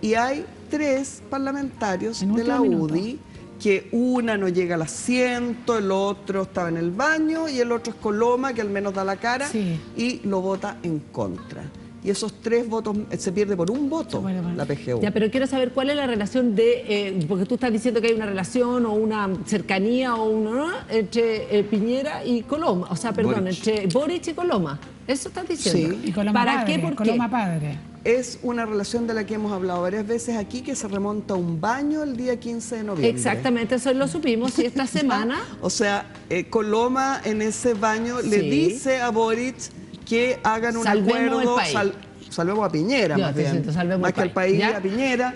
y hay 3 parlamentarios En de la último minuto. UDI que una no llega al asiento, el otro estaba en el baño y el otro es Coloma, que al menos da la cara Sí. y lo vota en contra. Y esos 3 votos, se pierde por un voto Se pierde por- la PGU. Ya, pero quiero saber cuál es la relación de, porque tú estás diciendo que hay una relación o una cercanía o entre Piñera y Coloma, o sea, perdón, Boric. entre Boric y Coloma. Eso estás diciendo. Sí. Y Coloma ¿Para padre, qué? ¿Por Coloma qué? padre. Es una relación de la que hemos hablado varias veces aquí, que se remonta a un baño el día 15 de noviembre. Exactamente, eso lo supimos y esta semana... O sea, Coloma en ese baño le Sí. dice a Boric que hagan un Salvemos acuerdo, el país. salvemos a Piñera, Ya, más te bien, siento, salvemos más el que al país. país, ¿Ya? a Piñera,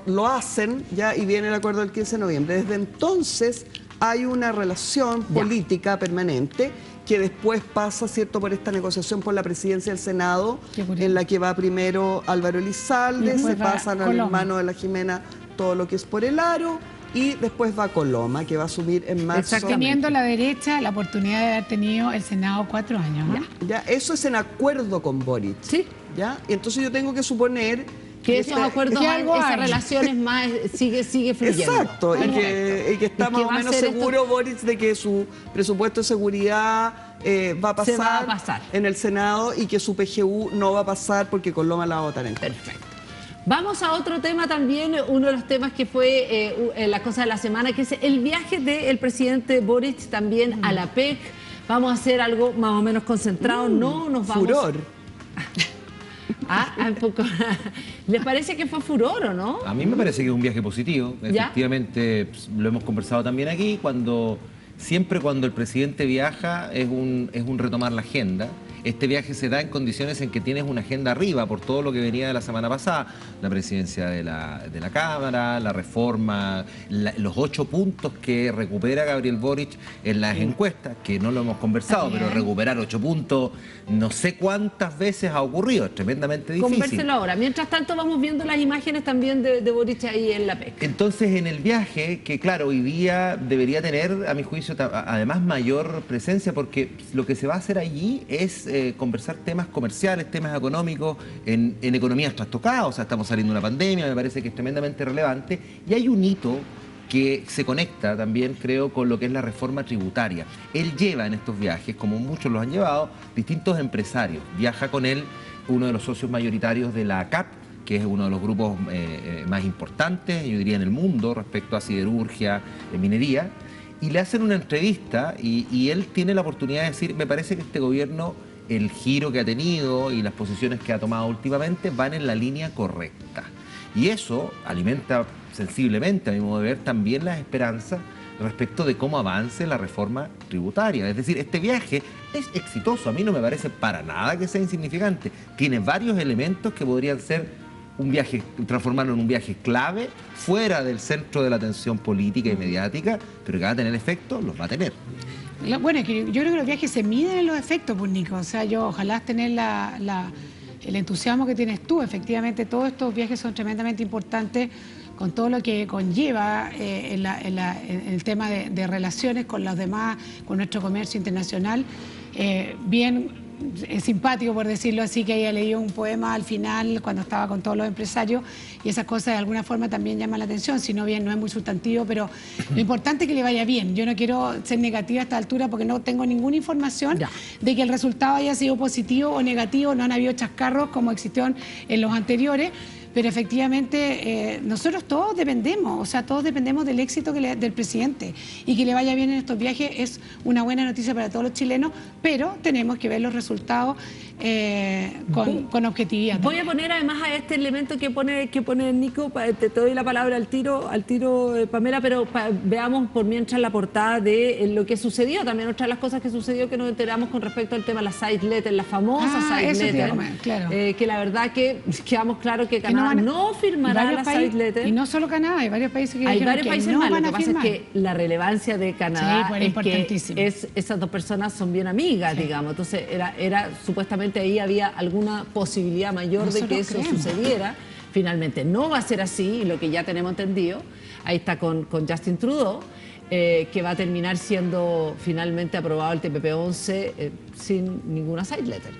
lo hacen ya y viene el acuerdo del 15 de noviembre. Desde entonces hay una relación política permanente que después pasa, ¿cierto?, por esta negociación por la presidencia del Senado, Qué curioso. en la que va primero Álvaro Elizalde, Y después se va pasan al Coloma. hermano de la Jimena todo lo que es por el aro, y después va Coloma, que va a asumir en marzo. Exactamente. Teniendo a la derecha la oportunidad de haber tenido el Senado 4 años, ¿no? Ya, eso es en acuerdo con Boric. Sí. ¿Ya? Y entonces yo tengo que suponer Que esos este- acuerdos, que algo esas hay. relaciones más sigue fluyendo. Exacto, y que está Y más que o va a menos ser esto- seguro Boric de que su presupuesto de seguridad va a Se pasar, va a pasar. en el Senado y que su PGU no va a pasar porque Coloma la va a votar en contra. Perfecto. Vamos a otro tema también, uno de los temas que fue la cosa de la semana, que es el viaje del presidente Boric también a la PEC. Vamos a hacer algo más o menos concentrado, no nos vamos... Furor. Un poco. ¿Les parece que fue furor o no? A mí me parece que es un viaje positivo. ¿Ya? Efectivamente, pues, lo hemos conversado también aquí, siempre cuando el presidente viaja es un retomar la agenda. Este viaje se da en condiciones en que tienes una agenda arriba por todo lo que venía de la semana pasada, la presidencia de la Cámara, la reforma, los 8 puntos que recupera Gabriel Boric en las encuestas, que no lo hemos conversado, Está bien. pero recuperar 8 puntos no sé cuántas veces ha ocurrido, es tremendamente difícil. Convérselo ahora. Mientras tanto vamos viendo las imágenes también de Boric ahí en la PEC. Entonces, en el viaje, que claro, hoy día debería tener, a mi juicio, además mayor presencia, porque lo que se va a hacer allí es conversar temas comerciales, temas económicos, en economías trastocadas. O sea, estamos saliendo de una pandemia, me parece que es tremendamente relevante. Y hay un hito que se conecta también, creo, con lo que es la reforma tributaria. Él lleva en estos viajes, como muchos los han llevado, distintos empresarios. Viaja con él uno de los socios mayoritarios de la ACAP, que es uno de los grupos más importantes, yo diría, en el mundo respecto a siderurgia, minería, y le hacen una entrevista y él tiene la oportunidad de decir, me parece que este gobierno el giro que ha tenido y las posiciones que ha tomado últimamente van en la línea correcta. Y eso alimenta sensiblemente, a mi modo de ver, también las esperanzas respecto de cómo avance la reforma tributaria. Es decir, este viaje es exitoso, a mí no me parece para nada que sea insignificante. Tiene varios elementos que podrían ser un viaje, transformarlo en un viaje clave, fuera del centro de la atención política y mediática, pero que va a tener efectos, los va a tener. Bueno, es que yo creo que los viajes se miden en los efectos, pues, Nico. O sea, ojalá tener el entusiasmo que tienes tú. Efectivamente, todos estos viajes son tremendamente importantes con todo lo que conlleva en el tema de relaciones con los demás, con nuestro comercio internacional. Bien simpático, por decirlo así, que haya leído un poema al final cuando estaba con todos los empresarios, y esas cosas de alguna forma también llaman la atención, si no bien no es muy sustantivo, pero lo importante es que le vaya bien. Yo no quiero ser negativa a esta altura porque no tengo ninguna información de que el resultado haya sido positivo o negativo, no han habido chascarros como existieron en los anteriores. Pero efectivamente nosotros todos dependemos, o sea, todos dependemos del éxito del presidente, y que le vaya bien en estos viajes es una buena noticia para todos los chilenos, pero tenemos que ver los resultados con objetividad. Voy a poner además a este elemento que pone Nico, te doy la palabra al tiro Pamela, pero veamos por mientras la portada de lo que sucedió, también otra de las cosas que sucedió que nos enteramos con respecto al tema de las side letters, la famosa side letter, claro. Que la verdad que quedamos claro que Canadá no firmará la side letter. Y no solo Canadá, hay varios países que hay varios países no más. van Lo que pasa es que la relevancia de Canadá es que esas dos personas son bien amigas, digamos. Entonces era supuestamente ahí había alguna posibilidad mayor de que eso sucediera. Finalmente no va a ser así, y lo que ya tenemos entendido, ahí está con Justin Trudeau, que va a terminar siendo finalmente aprobado el TPP-11 sin ninguna side letter.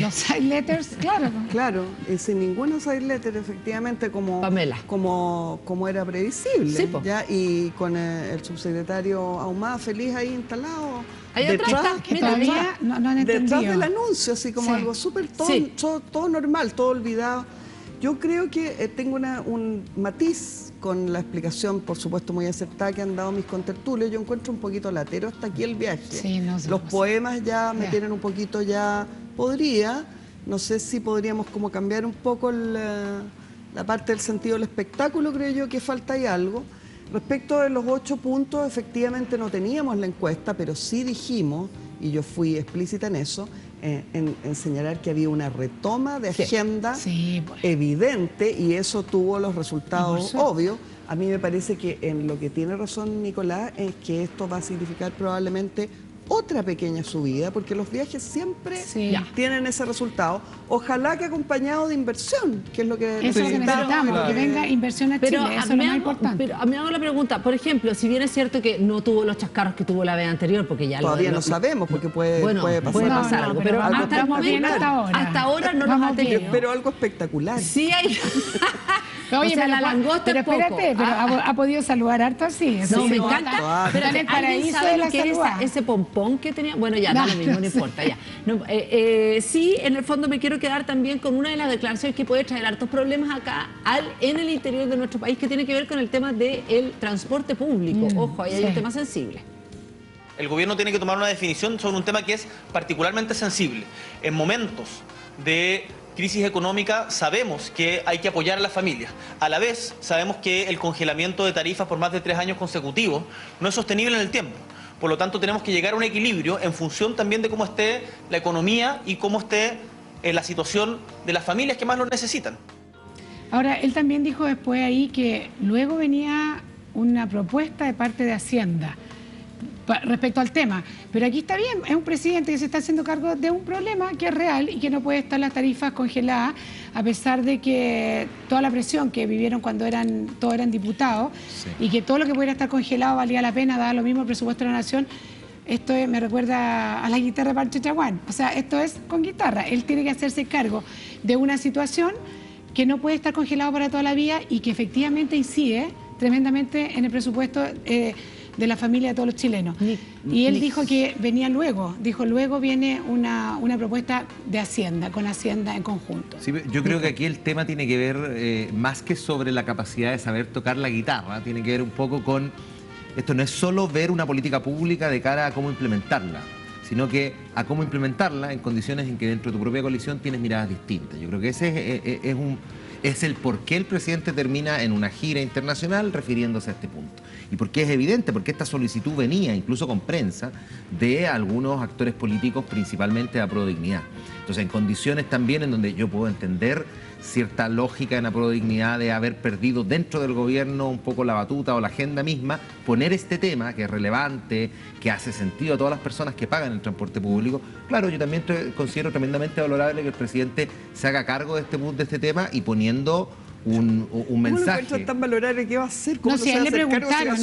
Los side letters, claro. Claro, sin ninguna side letter, efectivamente, como era previsible. Sí, ¿ya? Y con el subsecretario Ahumada feliz ahí instalado. Todavía no han entendido. Detrás del anuncio, así como algo súper todo normal, todo olvidado. Yo creo que tengo un matiz con la explicación, por supuesto, muy acertada que han dado mis contertulios. Yo encuentro un poquito latero hasta aquí el viaje. Sí, los poemas ya me tienen un poquito no sé si podríamos como cambiar un poco la parte del sentido del espectáculo, creo yo que falta ahí algo. Respecto de los 8 puntos, efectivamente no teníamos la encuesta, pero sí dijimos, y yo fui explícita en eso, en señalar que había una retoma de agenda evidente, y eso tuvo los resultados obvios. A mí me parece que en lo que tiene razón Nicolás es que esto va a significar probablemente otra pequeña subida, porque los viajes siempre tienen ese resultado. Ojalá que acompañado de inversión, que es lo que necesitamos, que venga inversión a Chile, eso es lo más importante. Pero a mí me hago la pregunta, por ejemplo, si bien es cierto que no tuvo los chascarros que tuvo la vez anterior, porque ya todavía no sabemos, porque puede pasar algo, pero hasta el momento, hasta ahora no nos ha tenido. Pero algo espectacular. Sí hay... Oye, o sea, la langosta pero espérate, pero ha podido saludar harto así. No, me encanta. Pero en el paraíso de la salud. Ese pompón que tenía, bueno, ya, da lo mismo, no importa, ya. No, sí, en el fondo me quiero quedar también con una de las declaraciones que puede traer hartos problemas acá en el interior de nuestro país, que tiene que ver con el tema del transporte público. Ojo, ahí hay un tema sensible. El gobierno tiene que tomar una definición sobre un tema que es particularmente sensible. En momentos de crisis económica sabemos que hay que apoyar a las familias. A la vez sabemos que el congelamiento de tarifas por más de 3 años consecutivos no es sostenible en el tiempo. Por lo tanto, tenemos que llegar a un equilibrio en función también de cómo esté la economía y cómo esté la situación de las familias que más lo necesitan. Ahora, él también dijo después ahí que luego venía una propuesta de parte de Hacienda respecto al tema, pero aquí está bien, es un presidente que se está haciendo cargo de un problema que es real y que no puede estar las tarifas congeladas, a pesar de que toda la presión que vivieron cuando todos eran diputados, y que todo lo que pudiera estar congelado valía la pena, daba lo mismo el presupuesto de la nación. Esto me recuerda a la guitarra de Pancho Chaguán, o sea, esto es con guitarra. Él tiene que hacerse cargo de una situación que no puede estar congelado para toda la vida y que efectivamente incide tremendamente en el presupuesto de la familia de todos los chilenos. Y él dijo que venía luego, viene una propuesta de Hacienda, con Hacienda en conjunto. Sí, yo creo que aquí el tema tiene que ver, más que sobre la capacidad de saber tocar la guitarra, tiene que ver un poco con, esto no es solo ver una política pública de cara a cómo implementarla, sino que a cómo implementarla en condiciones en que dentro de tu propia coalición tienes miradas distintas. Yo creo que ese es el por qué el presidente termina en una gira internacional refiriéndose a este punto. Y porque es evidente, porque esta solicitud venía, incluso con prensa, de algunos actores políticos, principalmente de Aprodignidad. Entonces, en condiciones también en donde yo puedo entender cierta lógica en Aprodignidad de haber perdido dentro del gobierno un poco la batuta o la agenda misma, poner este tema que es relevante, que hace sentido a todas las personas que pagan el transporte público. Claro, yo también considero tremendamente valorable que el presidente se haga cargo de este tema y poniendo un mensaje. ¿Cómo lo tan valorable? ¿Qué va a hacer? ¿Cómo No, si a él le preguntaron,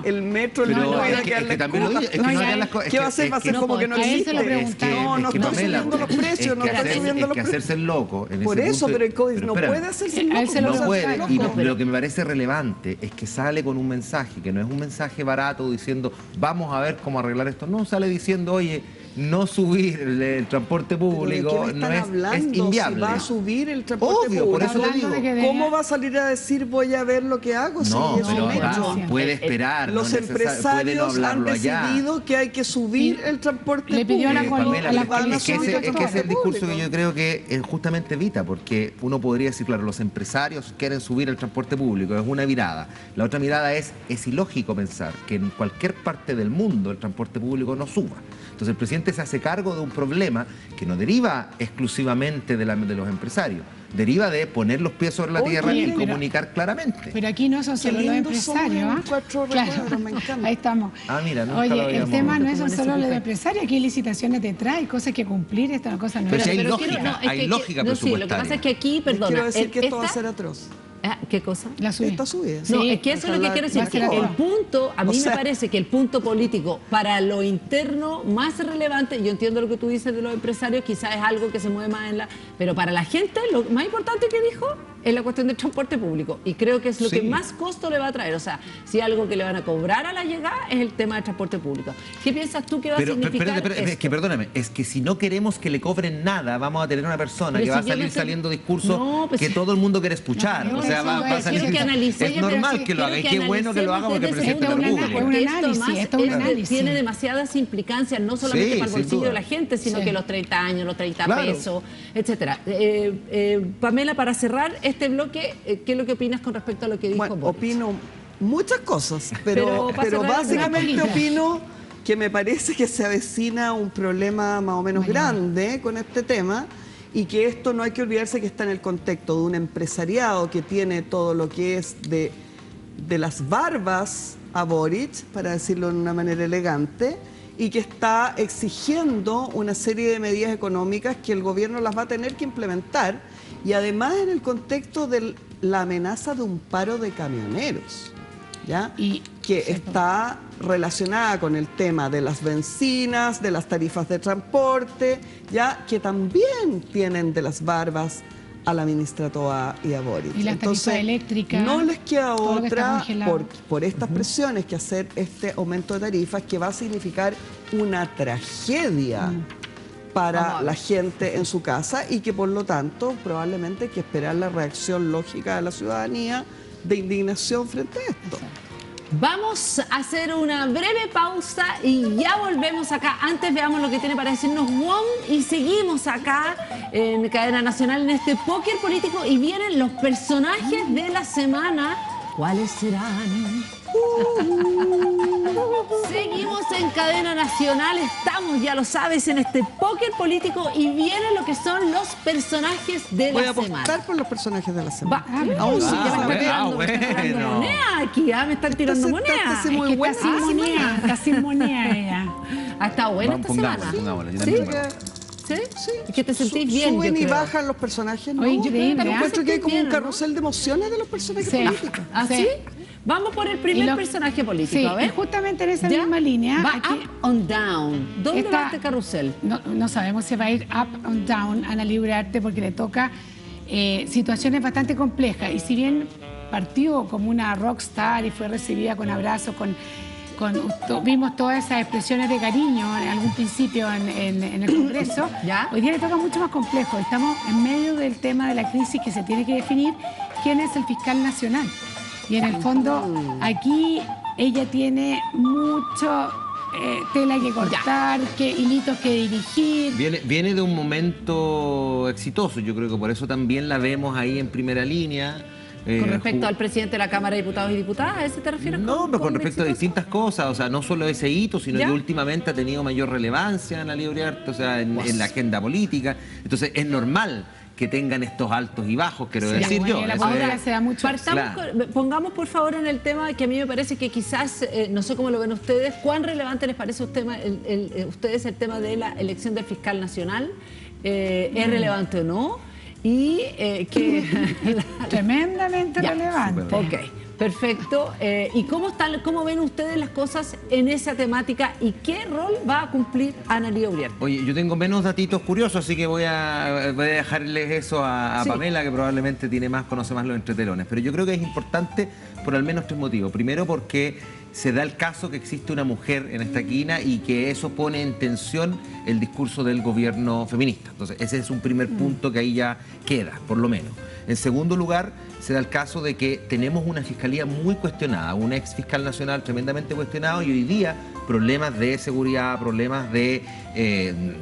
el metro? Pero es que también lo digo, es que no hagan las cosas. ¿Qué va a hacer? ¿Va a ser como que no existe? No, no está subiendo los precios, no está subiendo los precios. Es que hacerse el loco. Por eso, pero no puede hacerse el loco. No puede. Y lo que me parece relevante es que sale con un mensaje, que no es un mensaje barato diciendo, vamos a ver cómo arreglar esto. No, sale diciendo, oye, no subir el transporte público no es inviable. Si va a subir el transporte público. Por eso te digo. ¿Cómo va a salir a decir voy a ver lo que hago? No, si pero puede hecho. esperar. Los empresarios han decidido que hay que subir el transporte público. Le pidió a la coalición. Es que ese es el discurso que yo creo que justamente evita, porque uno podría decir, claro, los empresarios quieren subir el transporte público, es una mirada. La otra mirada es ilógico pensar que en cualquier parte del mundo el transporte público no suba. Entonces el presidente se hace cargo de un problema que no deriva exclusivamente de los empresarios, deriva de poner los pies sobre la tierra y comunicar claramente. Pero aquí no son solo los empresarios. Claro, me encanta. Ahí estamos. Mira, oye, el tema no es solo los empresarios, aquí hay licitaciones detrás, hay cosas que cumplir, esta cosa no es. Pero hay lógica, hay lógica presupuestaria. Lo que pasa es que aquí, perdona. Quiero decir que esto va a ser atroz. ¿Qué cosa? La subida. Esta subida. No, es que eso es lo que quiero decir. Que el punto, a mí me parece que el punto político para lo interno más relevante, yo entiendo lo que tú dices de los empresarios, quizás es algo que se mueve más pero para la gente lo más importante que dijo es la cuestión del transporte público. Y creo que es lo que más costo le va a traer. O sea, si algo que le van a cobrar a la llegada es el tema del transporte público. ¿Qué piensas tú que va a significar esto? Es que perdóname, es que si no queremos que le cobren nada, vamos a tener una persona que va a salir saliendo discursos que todo el mundo quiere escuchar. O sea, va a salir. Es normal que lo haga y qué bueno que lo haga porque el presidente lo República. Tiene demasiadas implicancias, no solamente para el bolsillo de la gente, sino que los 30 años, los 30 pesos, etcétera. Pamela, para cerrar este bloque, ¿qué es lo que opinas con respecto a lo que dijo Boric? Opino muchas cosas, pero básicamente opino que me parece que se avecina un problema más o menos grande con este tema y que esto no hay que olvidarse que está en el contexto de un empresariado que tiene todo lo que es de las barbas a Boric, para decirlo de una manera elegante, y que está exigiendo una serie de medidas económicas que el gobierno las va a tener que implementar, y además en el contexto de la amenaza de un paro de camioneros, ¿ya? Que está relacionada con el tema de las bencinas, de las tarifas de transporte, ya que también tienen de las barbas a la ministra Toa y a Boric. Y las tarifas eléctricas. No les queda otra por estas presiones que hacer este aumento de tarifas que va a significar una tragedia para la gente en su casa y que por lo tanto probablemente hay que esperar la reacción lógica de la ciudadanía de indignación frente a esto. Vamos a hacer una breve pausa y ya volvemos acá. Antes veamos lo que tiene para decirnos Wong y seguimos acá en Cadena Nacional en este póker político y vienen los personajes de la semana. ¿Cuáles serán? Seguimos en Cadena Nacional, estamos, ya lo sabes, en este póker político y vienen lo que son los personajes de la semana. Voy a apostar por los personajes de la semana. Aún sí, ya me están tirando moneda aquí, me están tirando moneda. Está sin moneda ella. Ha estado buena esta semana. ¿Sí? Sí. Es que te sentís bien. Suben y bajan los personajes. No, yo encuentro que hay como un carrusel de emociones de los personajes políticos. ¿Ah, sí? Vamos por el primer personaje político. Sí, a ver. Y justamente en esa misma línea. Va up o down. ¿Dónde va este carrusel? No sabemos si va a ir up o down a Ana Libre Arte porque le toca situaciones bastante complejas. Y si bien partió como una rockstar y fue recibida con abrazos, vimos todas esas expresiones de cariño en algún principio en el Congreso, hoy día le toca mucho más complejo. Estamos en medio del tema de la crisis que se tiene que definir quién es el fiscal nacional. Y en el fondo, aquí ella tiene mucho tela que cortar, qué hilitos que dirigir. Viene de un momento exitoso, yo creo que por eso también la vemos ahí en primera línea. Con respecto al presidente de la Cámara de Diputados y Diputadas, ¿a ese te refieres? No, pero con respecto a distintas cosas, o sea, no solo ese hito, sino ¿Ya? que últimamente ha tenido mayor relevancia Analía Uriarte, o sea, en la agenda política. Entonces, es normal que tengan estos altos y bajos, quiero decir bueno, yo. la Eso política es- se da mucho. Pongamos por favor en el tema que a mí me parece que quizás, no sé cómo lo ven ustedes, ¿cuán relevante les parece a ustedes el tema de la elección del fiscal nacional? ¿Es relevante o no? Y que... Tremendamente Ya, relevante. Ok, perfecto. ¿Y cómo ven ustedes las cosas en esa temática y qué rol va a cumplir Analía Uriarte? Oye, yo tengo menos datitos curiosos, así que voy a dejarles eso a Sí. Pamela, que probablemente conoce más los entretelones. Pero yo creo que es importante por al menos tres motivos. Primero, porque se da el caso que existe una mujer en esta quina y que eso pone en tensión el discurso del gobierno feminista. Entonces, ese es un primer punto que ahí ya queda, por lo menos. En segundo lugar, se da el caso de que tenemos una fiscalía muy cuestionada, un ex fiscal nacional tremendamente cuestionado y hoy día problemas de seguridad, problemas de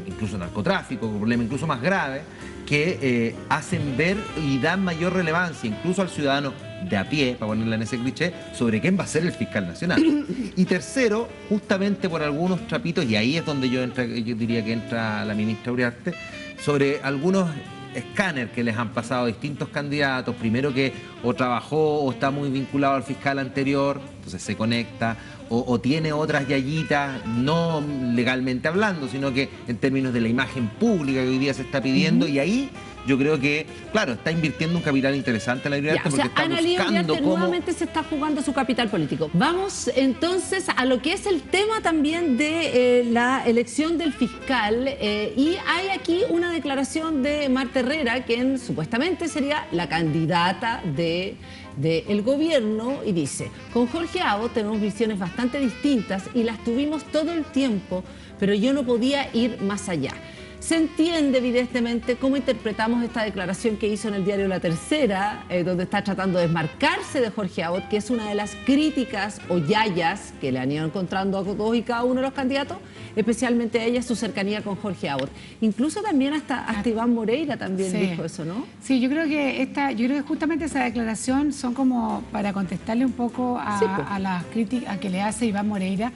incluso narcotráfico, problemas incluso más graves, que hacen ver y dan mayor relevancia incluso al ciudadano de a pie, para ponerla en ese cliché, sobre quién va a ser el fiscal nacional. Y tercero, justamente por algunos trapitos, y ahí es donde yo diría que entra la ministra Uriarte, sobre algunos escáner que les han pasado a distintos candidatos, primero que o trabajó o está muy vinculado al fiscal anterior, entonces se conecta, o tiene otras yayitas, no legalmente hablando, sino que en términos de la imagen pública que hoy día se está pidiendo, y ahí yo creo que, claro, está invirtiendo un capital interesante en la Uriarte, Ya, o porque sea, está Analía buscando Uriarte cómo... nuevamente se está jugando su capital político. Vamos entonces a lo que es el tema también de la elección del fiscal. Y hay aquí una declaración de Marta Herrera, quien supuestamente sería la candidata del gobierno, y dice: con Jorge Abot tenemos visiones bastante distintas y las tuvimos todo el tiempo, pero yo no podía ir más allá. Se entiende evidentemente cómo interpretamos esta declaración que hizo en el diario La Tercera, donde está tratando de desmarcarse de Jorge Abot, que es una de las críticas o yayas que le han ido encontrando a todos y cada uno de los candidatos, especialmente a ella, su cercanía con Jorge Abot. Incluso también hasta Iván Moreira también dijo eso, ¿no? Sí, yo creo que justamente esa declaración son como para contestarle un poco a las críticas que le hace Iván Moreira,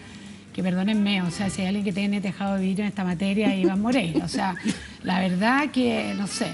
que perdónenme, o sea, si hay alguien que tiene tejado de vidrio en esta materia, Iván Moreira. O sea, la verdad que, no sé.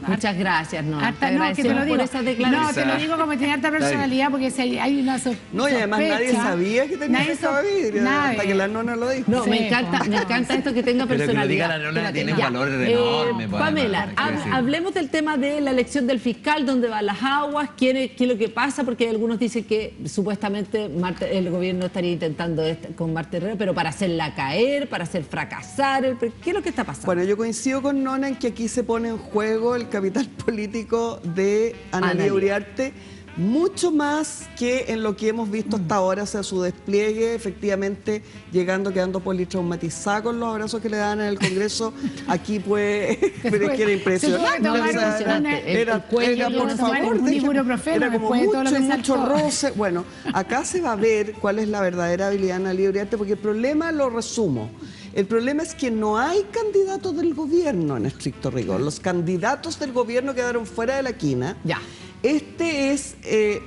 Muchas gracias, no. No, que te lo digo. Por esa declaración. No, te lo digo como tiene alta personalidad, porque si hay una No, y además nadie sospecha, sabía que tenía nadie tejado de vidrio, nadie. hasta que la nona lo dijo. No, Sí, me encanta esto que tenga Pero que lo personalidad. diga la nona Espérate, tiene un ya. valor enorme, pues, Pamela, además, hay que decirlo. hablemos del tema de la elección del fiscal, dónde van las aguas, qué es lo que pasa, porque algunos dicen que supuestamente el gobierno estaría intentando con Marta Herrera, pero para hacerla caer, para hacer fracasar. ¿Qué es lo que está pasando? Bueno, yo coincido con Nona en que aquí se pone en juego el capital político de Analía Uriarte, mucho más que en lo que hemos visto hasta ahora, o sea, su despliegue, efectivamente, quedando politraumatizada con los abrazos que le dan en el Congreso. Aquí pues, pero es que era impresionante. tomar o sea, impresionante. era, El cuello, era, por no tomar favor, un déjame- ibuprofeno era como después de todo lo mucho, que mucho saltó. roce. Bueno, acá se va a ver cuál es la verdadera habilidad de Analía Uriarte, porque el problema, lo resumo, el problema es que no hay candidatos del gobierno en estricto rigor. Los candidatos del gobierno quedaron fuera de la quina. Ya. Este es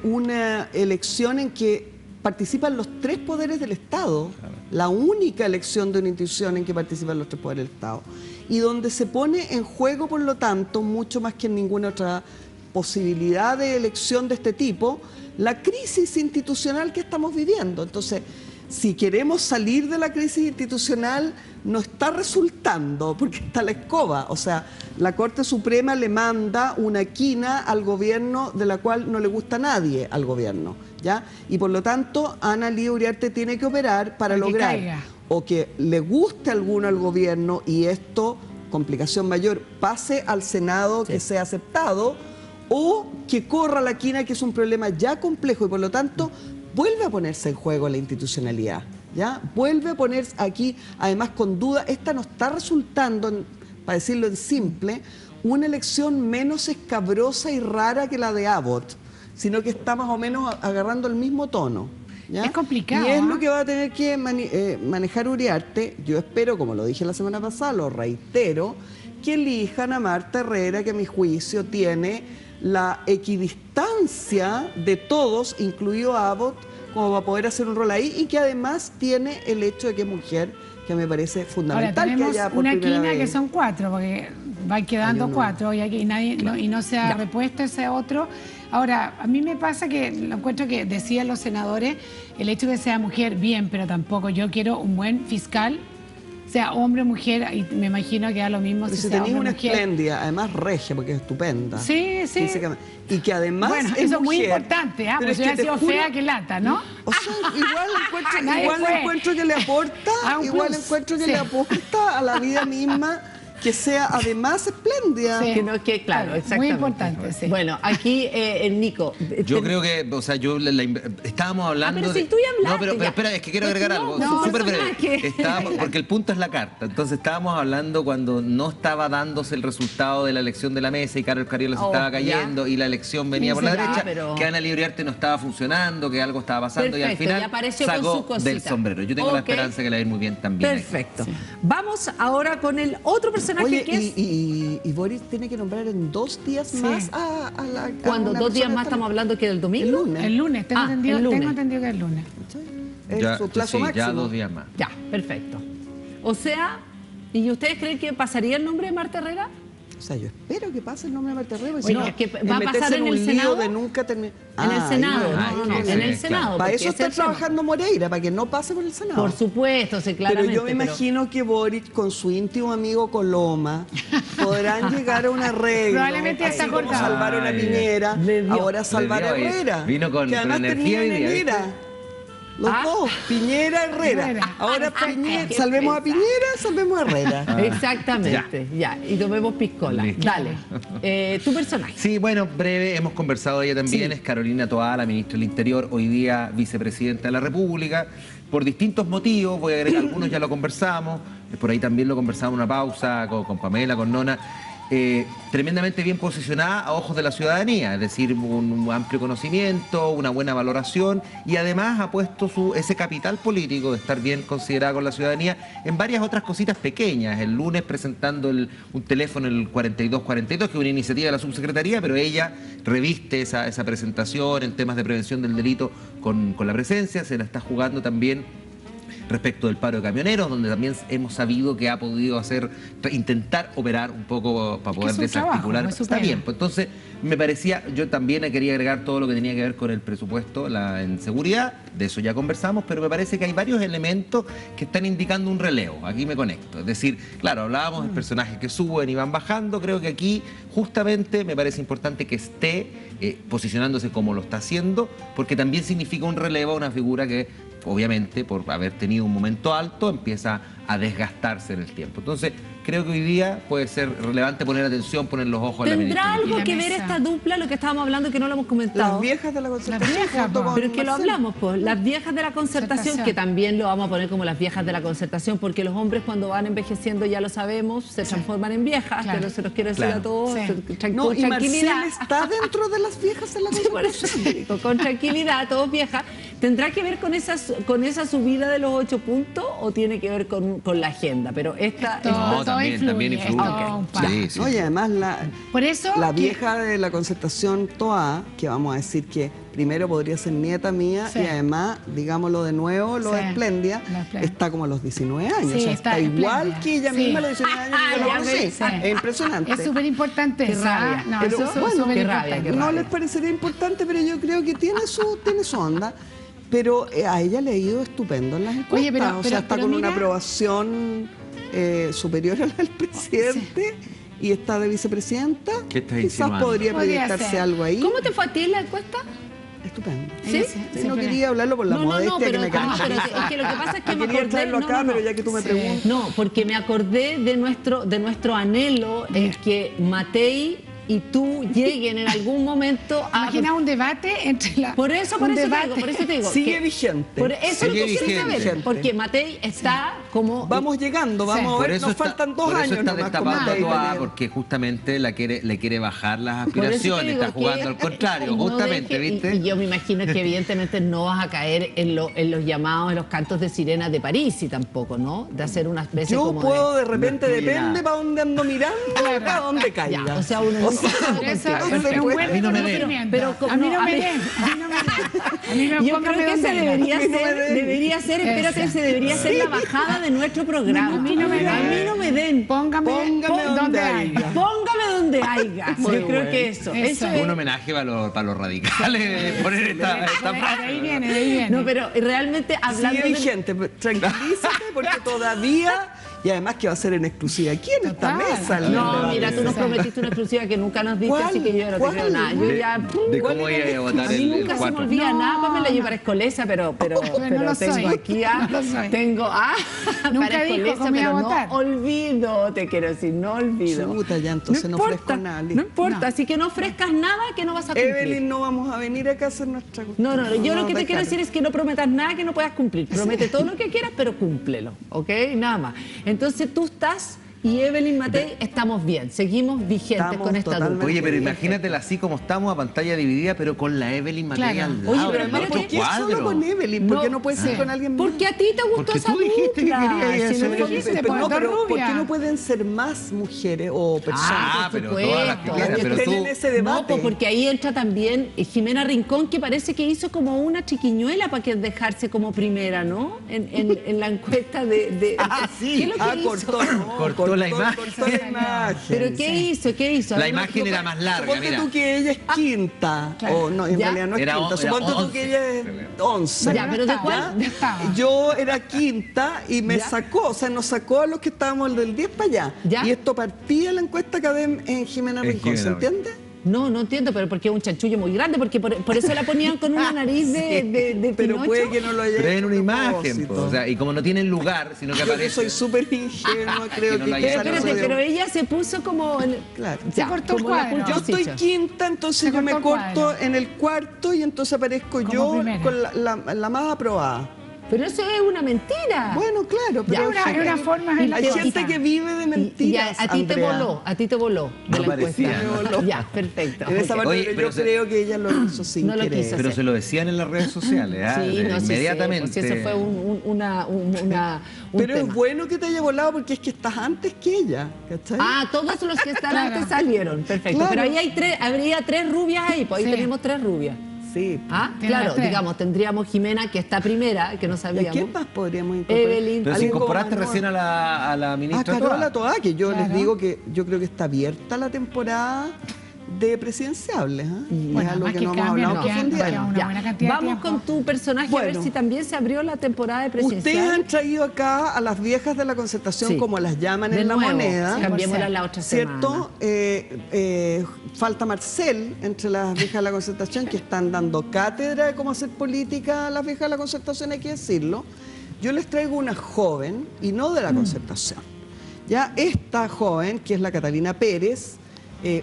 una elección en que participan los tres poderes del Estado, la única elección de una institución en que participan los tres poderes del Estado, y donde se pone en juego, por lo tanto, mucho más que en ninguna otra posibilidad de elección de este tipo, la crisis institucional que estamos viviendo. Entonces, si queremos salir de la crisis institucional, no está resultando, porque está la escoba. O sea, la Corte Suprema le manda una quina al gobierno de la cual no le gusta a nadie al gobierno, ¿ya? Y por lo tanto, Analía Uriarte tiene que operar para Que lograr caiga. o que le guste a alguno al gobierno y esto, complicación mayor, pase al Senado, que sea aceptado, o que corra la quina, que es un problema ya complejo y por lo tanto vuelve a ponerse en juego la institucionalidad, ¿ya? Vuelve a ponerse aquí, además con duda, esta no está resultando, para decirlo en simple, una elección menos escabrosa y rara que la de Abbott, sino que está más o menos agarrando el mismo tono. ¿ya? Es complicado, Y es ¿ah? lo que va a tener que manejar Uriarte. Yo espero, como lo dije la semana pasada, lo reitero, que elijan a Marta Herrera, que a mi juicio tiene la equidistancia de todos, incluido Abbott, como para poder hacer un rol ahí, y que además tiene el hecho de que es mujer, que me parece Ahora fundamental. tenemos que haya por una primera quina vez. que son 4, porque van quedando Hay uno. 4 y aquí nadie y no se ha Ya. repuesto ese otro. Ahora, a mí me pasa que lo encuentro que decían los senadores, el hecho de que sea mujer, bien, pero tampoco yo quiero un buen fiscal, sea hombre o mujer, y me imagino que da lo mismo Pero si si sea tenéis hombre o una mujer. espléndida, además regia, porque es estupenda. Sí, sí. Físicamente. Y que además Bueno, es eso es muy mujer. importante, Pero pues es si que hubiera te sido juro- fea que lata, ¿no? O sea, Nadie igual fue. encuentro que le aporta, Ah, un igual plus. encuentro que Sí. le aporta a la vida misma que sea además espléndida. Sí. Que no, que claro, Muy exactamente. importante, sí. Bueno, aquí, Nico. Yo creo que, o sea, estábamos hablando pero si de... tú ya hablaste, No, pero ya. espera, es que quiero Pues agregar no, algo, no, súper breve. personaje. Porque el punto es la carta. Entonces estábamos hablando cuando no estaba dándose el resultado de la elección de la mesa y Carol Cariola se Oh, estaba ya. cayendo y la elección venía Sí, por la ya, derecha, pero- que Ana Uriarte no estaba funcionando, que algo estaba pasando y al Perfecto, final y apareció con sacó su cosita. del sombrero. Yo tengo la Ok. esperanza que le va a ir muy bien también. Perfecto. Vamos ahora con el otro personaje Oye, que es. y Boris tiene que nombrar en 2 días Sí. más a la... a Cuando una 2 días persona más estamos hablando que del domingo. El lunes. El lunes, tengo, Ah, entendido, el lunes. tengo entendido que es el lunes. Es Ya, su plazo sí, máximo. ya 2 días más. Ya, perfecto. O sea, ¿y ustedes creen que pasaría el nombre de Marta Herrera? O sea, yo espero que pase el nombre de Marta Herrera. Oye, es que va a pasar en el Senado. De nunca terminar. En el Senado, en el sí, Senado. Para porque eso ese está es el tema. trabajando Moreira, para que no pase por el Senado. Por supuesto, sí, Pero claramente. yo me imagino que Boric con su íntimo amigo Coloma podrán llegar a un arreglo. Probablemente ya así está como cortado. salvaron a Ay, Piñera, le dio. ahora salvar a Le dio, Herrera. vino con que además energía termina en hoy día, ¿viste? Herrera. Los Ah. dos, Piñera, Herrera. Herrera. Ahora Piñera, qué salvemos a pesado. Piñera, salvemos a Herrera. Exactamente, ya. Y tomemos piscola. Listo. Dale. Tu personaje. Sí, bueno, breve, hemos conversado de ella también, Sí. es Carolina Toá, la ministra del Interior, hoy día vicepresidenta de la República, por distintos motivos, voy a agregar algunos, ya lo conversamos, por ahí también lo conversamos en una pausa con Pamela, con Nona, tremendamente bien posicionada a ojos de la ciudadanía, es decir, un amplio conocimiento, una buena valoración y además ha puesto ese capital político de estar bien considerada con la ciudadanía en varias otras cositas pequeñas. El lunes presentando un teléfono, el 4242, que es una iniciativa de la subsecretaría, pero ella reviste esa presentación en temas de prevención del delito con la presencia, se la está jugando también respecto del paro de camioneros, donde también hemos sabido que ha podido intentar operar un poco para poder es su desarticular. trabajo, es su Está pega. bien, pues entonces me parecía, yo también quería agregar todo lo que tenía que ver con el presupuesto en seguridad, de eso ya conversamos, pero me parece que hay varios elementos que están indicando un relevo, aquí me conecto, es decir, claro, hablábamos de personajes que suben y van bajando, creo que aquí justamente me parece importante que esté posicionándose como lo está haciendo, porque también significa un relevo a una figura que obviamente por haber tenido un momento alto empieza a desgastarse en el tiempo. Entonces creo que hoy día puede ser relevante poner atención, poner los ojos en la ¿Tendrá ministra. algo Y la que ver mesa. esta dupla, lo que estábamos hablando, que no lo hemos comentado? Las viejas de la concertación. Las viejas, junto po. con Pero es que lo Marcelo. hablamos, pues, las viejas de la concertación, que también lo vamos a poner como las viejas de la concertación, porque los hombres cuando van envejeciendo, ya lo sabemos, se transforman en viejas, Claro. pero se los quiero decir Claro. a todos, Sí. No, con y tranquilidad. Marcelo está dentro de las viejas de la Sí, por eso concertación. digo, con tranquilidad, todos viejas. ¿Tendrá que ver con esa subida de los 8 puntos o tiene que ver con la agenda? Pero esta... Todo, No, todo también influye, influye. es todo Ok. un par. Sí, sí. No, y además Por eso la que- vieja de la concertación Toa, que vamos a decir que primero podría ser nieta mía Sí. y además, digámoslo de nuevo, lo Sí, de Esplendia, lo de Esplendia. está como a los 19 años. Sí, o sea, está está igual Esplendia. que ella Sí. misma a los 19 años que yo la Ya conocí. ves, sí. Es impresionante. es súper importante Qué eso, rabia. ¿ah? No, Pero eso es bueno, súper qué rabia, importante. qué No rabia. les parecería importante, pero yo creo que tiene su onda. Pero a ella le ha ido estupendo en las encuestas. Oye, pero- o sea, está pero con una mira- aprobación superior a la del presidente y está de vicepresidenta. ¿Qué estás Quizás insinuando? podría Podría proyectarse ser. algo ahí. ¿Cómo te fue a ti en la encuesta? Estupendo. ¿Sí? Ella Sí, no siempre- quería hablarlo por la modestia que me pero caracteriza. es que lo que pasa es que No me quería acordé... traerlo acá, pero ya que tú me Sí. preguntas. No, porque me acordé de nuestro anhelo en que Matei y tú lleguen en algún momento a... Imagina un debate entre la... Por eso te digo. Sigue que- vigente. Por eso es lo que Sigue quiero saber. vigente. Porque Matei está como... Vamos llegando, vamos a Por ver, eso nos está, faltan 2 por eso años está nomás con destapando a Matei, Toa, Daniel. porque justamente le quiere bajar las Por eso te aspiraciones, digo está jugando que al contrario, no justamente, deje- ¿viste? Y yo me imagino que evidentemente no vas a caer en los llamados, en los cantos de sirena de París y tampoco, ¿no? De hacer unas veces Yo como puedo de... de repente, No estoy depende nada. para dónde ando mirando, para dónde caiga. Ya, o sea, uno no Por eso no se es un puede. buen A mí no me den. reconocimiento. Pero a mí no a me mí- den. A mí no me den. A mí me Yo póngame creo que donde ese diga. debería A mí no me ser, den. debería ser, espérate, Esa. ese debería ser la bajada de nuestro programa. A mí no me den. A mí no me den. Póngame donde haya. Póngame donde haya. Muy Yo creo bueno. que eso Eso. es. Un homenaje para los radicales, poner esta De frase. ahí viene, de ahí viene. No, pero realmente hablando Sigue de... vigente, pero tranquilízate porque todavía, y además que va a ser en exclusiva aquí en esta Total. mesa. el No, debate. mira, tú nos prometiste una exclusiva que nunca nos diste, ¿Cuál? así que yo ya no te ¿Cuál? creo nada. Yo ya... De ¿Cuál cómo era iba a votar A mí el nunca se me 4. olvida No, nada, Pamela, yo no. parezco lesa, pero no lo tengo soy. aquí No lo soy. tengo Nunca parezco dijo lesa, cómo iba a pero votar. no olvido, te quiero decir, no olvido. Chuta, ya, entonces no ofrezco nada, No listo. importa, No. así que no ofrezcas nada que no vas a cumplir. Evelyn, no vamos a venir acá a hacer nuestra No, yo lo que te quiero déjalo. decir es que no prometas nada que no puedas cumplir. Promete todo lo que quieras, pero cúmplelo, ¿ok? Nada más. Entonces tú estás y Evelyn Matei estamos bien, seguimos vigentes Estamos con esta totalmente dupla. Oye, pero imagínatela así como estamos, a pantalla dividida, pero con la Evelyn Matei Claro. al lado. Oye, pero en ¿por otro ¿Por qué cuadro. solo con Evelyn? ¿Por qué No. no puede ser con alguien más? Porque a ti te gustó Porque esa tú dijiste que dupla. querías Si no hacer fue- eso. dijiste, Pero, pues, no, dos pero ¿por rubias. qué no pueden ser más mujeres o personas? Ah, por pero supuesto. todas las que quieras, Oye, pero estén tú... en ese No, debate. pues porque ahí entra también Jimena Rincón, que parece que hizo como una chiquiñuela para que dejarse como primera, ¿no? En la encuesta de... Ah, sí. ¿Qué es lo que hizo? cortó, no, Cortó la imagen. Cortó la imagen. ¿Pero qué hizo? ¿Qué hizo? A La ver, imagen no- era más larga, Suponte mira. tú que ella es quinta, claro. o no, en Ya. realidad no es Era quinta, era suponte tú 11. que ella es 11. Ya, pero ¿de estaba, cuál? ya estaba. Yo era quinta y me Ya. sacó, o sea, nos sacó a los que estábamos del 10 para allá. Ya. Y esto partía la encuesta que había en Jimena En Rincón, ¿se Jimena Rincón. entiende? No entiendo, pero porque es un chanchullo muy grande, porque por eso la ponían con una nariz de Pero Pinocho. puede que no lo haya Pero en hecho una a imagen, propósito. pues, o sea, y como no tienen lugar, sino que Yo que aparece... soy súper ingenua, creo Que no que lo haya quizá hecho. no Espérate, se dio. pero ella se puso como... Claro. Ya, cortó el como la cuadro. Yo estoy pulposilla. quinta, entonces Se yo me cortó el corto cuadro. en el cuarto y entonces aparezco Como yo primera. con la más aprobada. Pero eso es una mentira. Bueno, claro, Ya, pero Es una forma de la hay cosa. gente que vive de Y mentiras. a ti te Andrea. voló, a ti te voló de No la parecía. encuesta. Me voló. Ya, perfecto. En esa ok. parte, Oye, pero pero yo se- creo que ella lo hizo sin No lo querer. quiso Pero hacer. se lo decían en las redes sociales, ¿ah? Sí, no, sí sé, Inmediatamente. pues, sí, eso fue un Pero tema. es bueno que te haya volado porque es que estás antes que ella, ¿cachai? Ah, todos los que están Claro. antes salieron, perfecto. Claro. Pero ahí habría 3 rubias ahí, pues ahí Sí. tenemos 3 rubias. Sí. Ah, Tiene claro, las 3. digamos, tendríamos Jimena, que está primera, que no ¿Y a sabíamos. quién más podríamos incorporar? Evelyn. Pero si Algo incorporaste más recién nuevo. a la Ah, ministra Carola Toa. Toá, que yo les Claro. digo que yo creo que está abierta la temporada de presidenciables. ¿Ah? Y Bueno, es algo más que que no hemos cambien, hablado en queda- profundidad. queda una buena cantidad de Vamos tiempo. con tu personaje a ver Bueno. si también se abrió la temporada de Ustedes presidencial. han traído acá a las viejas de la Concertación, Sí. como las llaman De en nuevo, la moneda. cambiémosla la otra ¿Cierto? semana. Falta Marcel entre las viejas de la Concertación que están dando cátedra de cómo hacer política a las viejas de la Concertación, hay que decirlo. Yo les traigo una joven y no de la Concertación. Ya esta joven, que es la Catalina Pérez,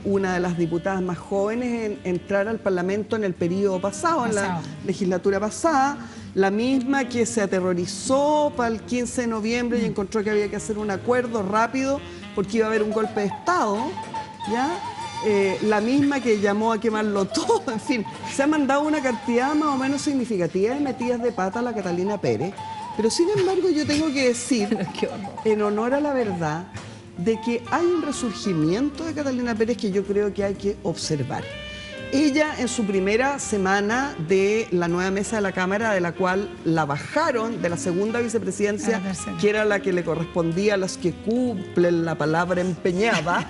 una de las diputadas más jóvenes en entrar al Parlamento en el periodo pasado, en la Pasado. legislatura pasada, la misma que se aterrorizó para el 15 de noviembre y encontró que había que hacer un acuerdo rápido porque iba a haber un golpe de Estado, ¿ya? La misma que llamó a quemarlo todo, en fin, se ha mandado una cantidad más o menos significativa de metidas de pata a la Catalina Pérez, pero sin embargo yo tengo que decir, Qué horror. en honor a la verdad, de que hay un resurgimiento de Catalina Pérez que yo creo que hay que observar. Ella en su primera semana de la nueva mesa de la Cámara, de la cual la bajaron de la segunda vicepresidencia, A la tercera. que era la que le correspondía a los que cumplen la palabra empeñada,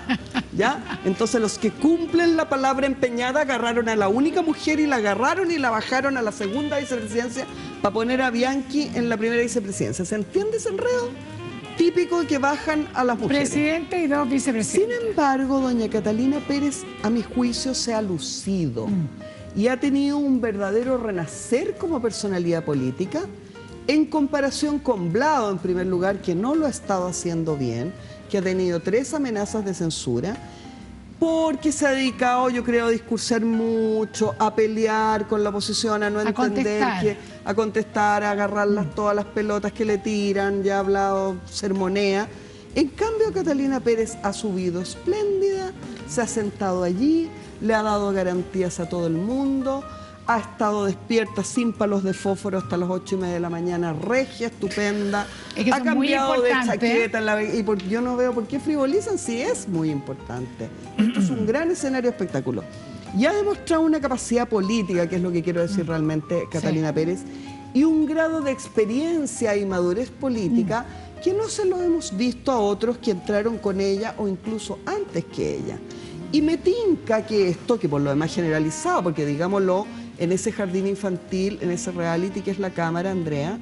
¿ya? Entonces los que cumplen la palabra empeñada agarraron a la única mujer y la agarraron y la bajaron a la segunda vicepresidencia para poner a Bianchi en la primera vicepresidencia. ¿Se entiende ese enredo? Típico que bajan a las mujeres. Presidente y 2 Sin vicepresidentes. embargo, doña Catalina Pérez, a mi juicio, se ha lucido y ha tenido un verdadero renacer como personalidad política en comparación con Blado, en primer lugar, que no lo ha estado haciendo bien, que ha tenido 3 amenazas de censura. Porque se ha dedicado, yo creo, a discursar mucho, a pelear con la oposición, a no entender a contestar, a agarrar todas las pelotas que le tiran, ya ha hablado, sermonea. En cambio, Catalina Pérez ha subido espléndida, se ha sentado allí, le ha dado garantías a todo el mundo, ha estado despierta sin palos de fósforo hasta las 8:30 de la mañana, regia, estupenda, es que ha cambiado de chaqueta, y yo no veo por qué frivolizan si es muy importante. Esto es un gran escenario espectáculo. Y ha demostrado una capacidad política, que es lo que quiero decir realmente, Catalina Pérez, y un grado de experiencia y madurez política que no se lo hemos visto a otros que entraron con ella o incluso antes que ella. Y me tinca que esto, que por lo demás generalizado, porque digámoslo, en ese jardín infantil, en ese reality que es la Cámara, Andrea,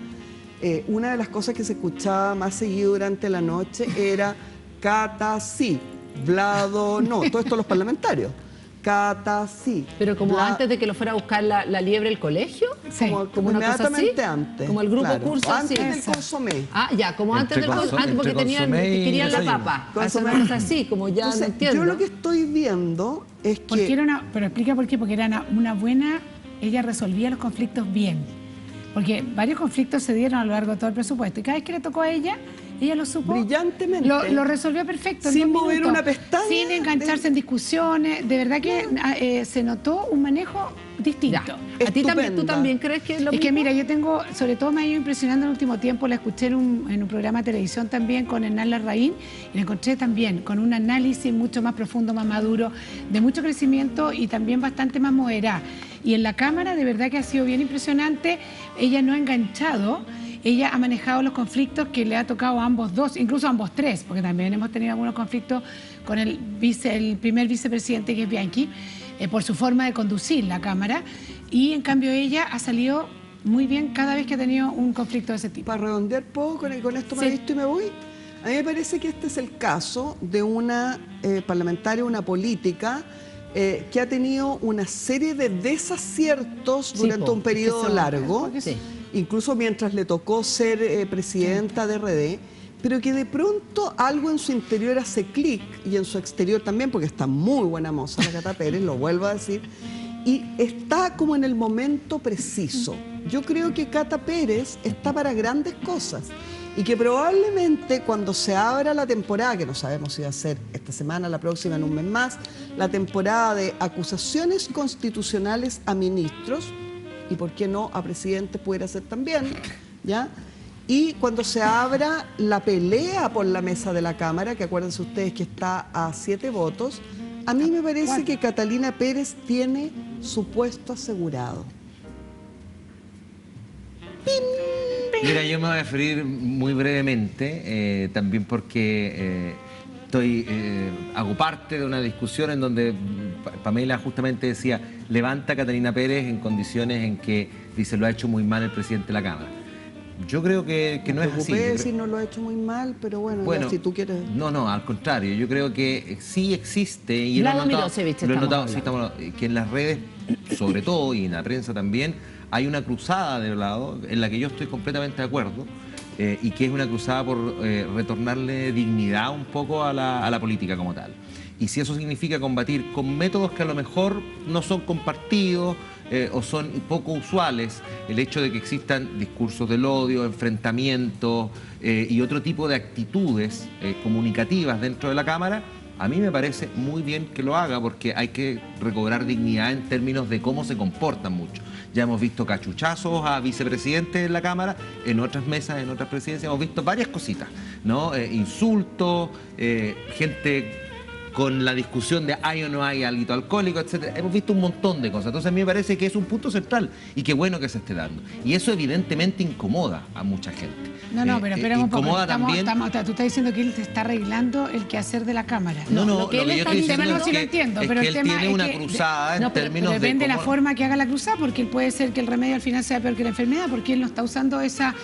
una de las cosas que se escuchaba más seguido durante la noche era Cata sí, Vlado no, todo esto los parlamentarios. Cata sí. Pero como antes de que lo fuera a buscar la liebre el colegio, como una inmediatamente cosa así, antes. Como el grupo curso antes así. del consomé. Ah, ya, como antes del consomé, porque querían la papa. Hacer una cosa así, como ya no entiendo. Yo lo que estoy viendo es que... Pero explica por qué, porque era una buena... Ella resolvía los conflictos bien. Porque varios conflictos se dieron a lo largo de todo el presupuesto. Y cada vez que le tocó a ella lo supo. Brillantemente. Lo resolvió perfecto. Sin mover una pestaña. Sin engancharse en discusiones. De verdad que se notó un manejo distinto. ¿A ti también, tú también crees que es lo mismo? Es que mira, yo tengo, sobre todo me ha ido impresionando en el último tiempo, la escuché en un programa de televisión también con Hernán Larraín y la encontré también con un análisis mucho más profundo, más maduro, de mucho crecimiento y también bastante más moderada. Y en la Cámara de verdad que ha sido bien impresionante. Ella no ha enganchado, ella ha manejado los conflictos que le ha tocado a ambos dos, incluso a ambos tres, porque también hemos tenido algunos conflictos con el primer vicepresidente, que es Bianchi, por su forma de conducir la Cámara, y en cambio ella ha salido muy bien cada vez que ha tenido un conflicto de ese tipo. Para redondear poco, con esto me visto y me voy. A mí me parece que este es el caso de una parlamentaria, una política, que ha tenido una serie de desaciertos durante un periodo largo, incluso mientras le tocó ser presidenta de RD, pero que de pronto algo en su interior hace clic, y en su exterior también, porque está muy buena moza la Cata Pérez, lo vuelvo a decir, y está como en el momento preciso. Yo creo que Cata Pérez está para grandes cosas, y que probablemente cuando se abra la temporada, que no sabemos si va a ser esta semana, la próxima, en un mes más, la temporada de acusaciones constitucionales a ministros, y por qué no a presidentes pudiera ser también, ¿ya? Y cuando se abra la pelea por la mesa de la Cámara, que acuérdense ustedes que está a 7 votos, a mí me parece que Catalina Pérez tiene su puesto asegurado. Mira, yo me voy a referir muy brevemente, también porque hago parte de una discusión en donde Pamela justamente decía, levanta a Catalina Pérez en condiciones en que dice, lo ha hecho muy mal el presidente de la Cámara. Yo creo que no es así. Decir no lo ha hecho muy mal, pero bueno, ya, si tú quieres... No, al contrario, yo creo que sí existe, y lo he notado, que en las redes, sobre todo, y en la prensa también, hay una cruzada de lado en la que yo estoy completamente de acuerdo, y que es una cruzada por retornarle dignidad un poco a la política como tal. Y si eso significa combatir con métodos que a lo mejor no son compartidos o son poco usuales, el hecho de que existan discursos del odio, enfrentamientos y otro tipo de actitudes comunicativas dentro de la Cámara, a mí me parece muy bien que lo haga, porque hay que recobrar dignidad en términos de cómo se comportan mucho. Ya hemos visto cachuchazos a vicepresidentes en la Cámara, en otras mesas, en otras presidencias, hemos visto varias cositas, ¿no? Insultos, gente con la discusión de hay o no hay alguito alcohólico, etcétera. Hemos visto un montón de cosas. Entonces a mí me parece que es un punto central y qué bueno que se esté dando. Y eso evidentemente incomoda a mucha gente. No, pero esperamos un poco. También... tú estás diciendo que él te está arreglando el quehacer de la Cámara. No, lo que yo estoy diciendo es que él tiene una cruzada en términos de... Depende de la forma que haga la cruzada, porque él puede ser que el remedio al final sea peor que la enfermedad, porque él no está usando esa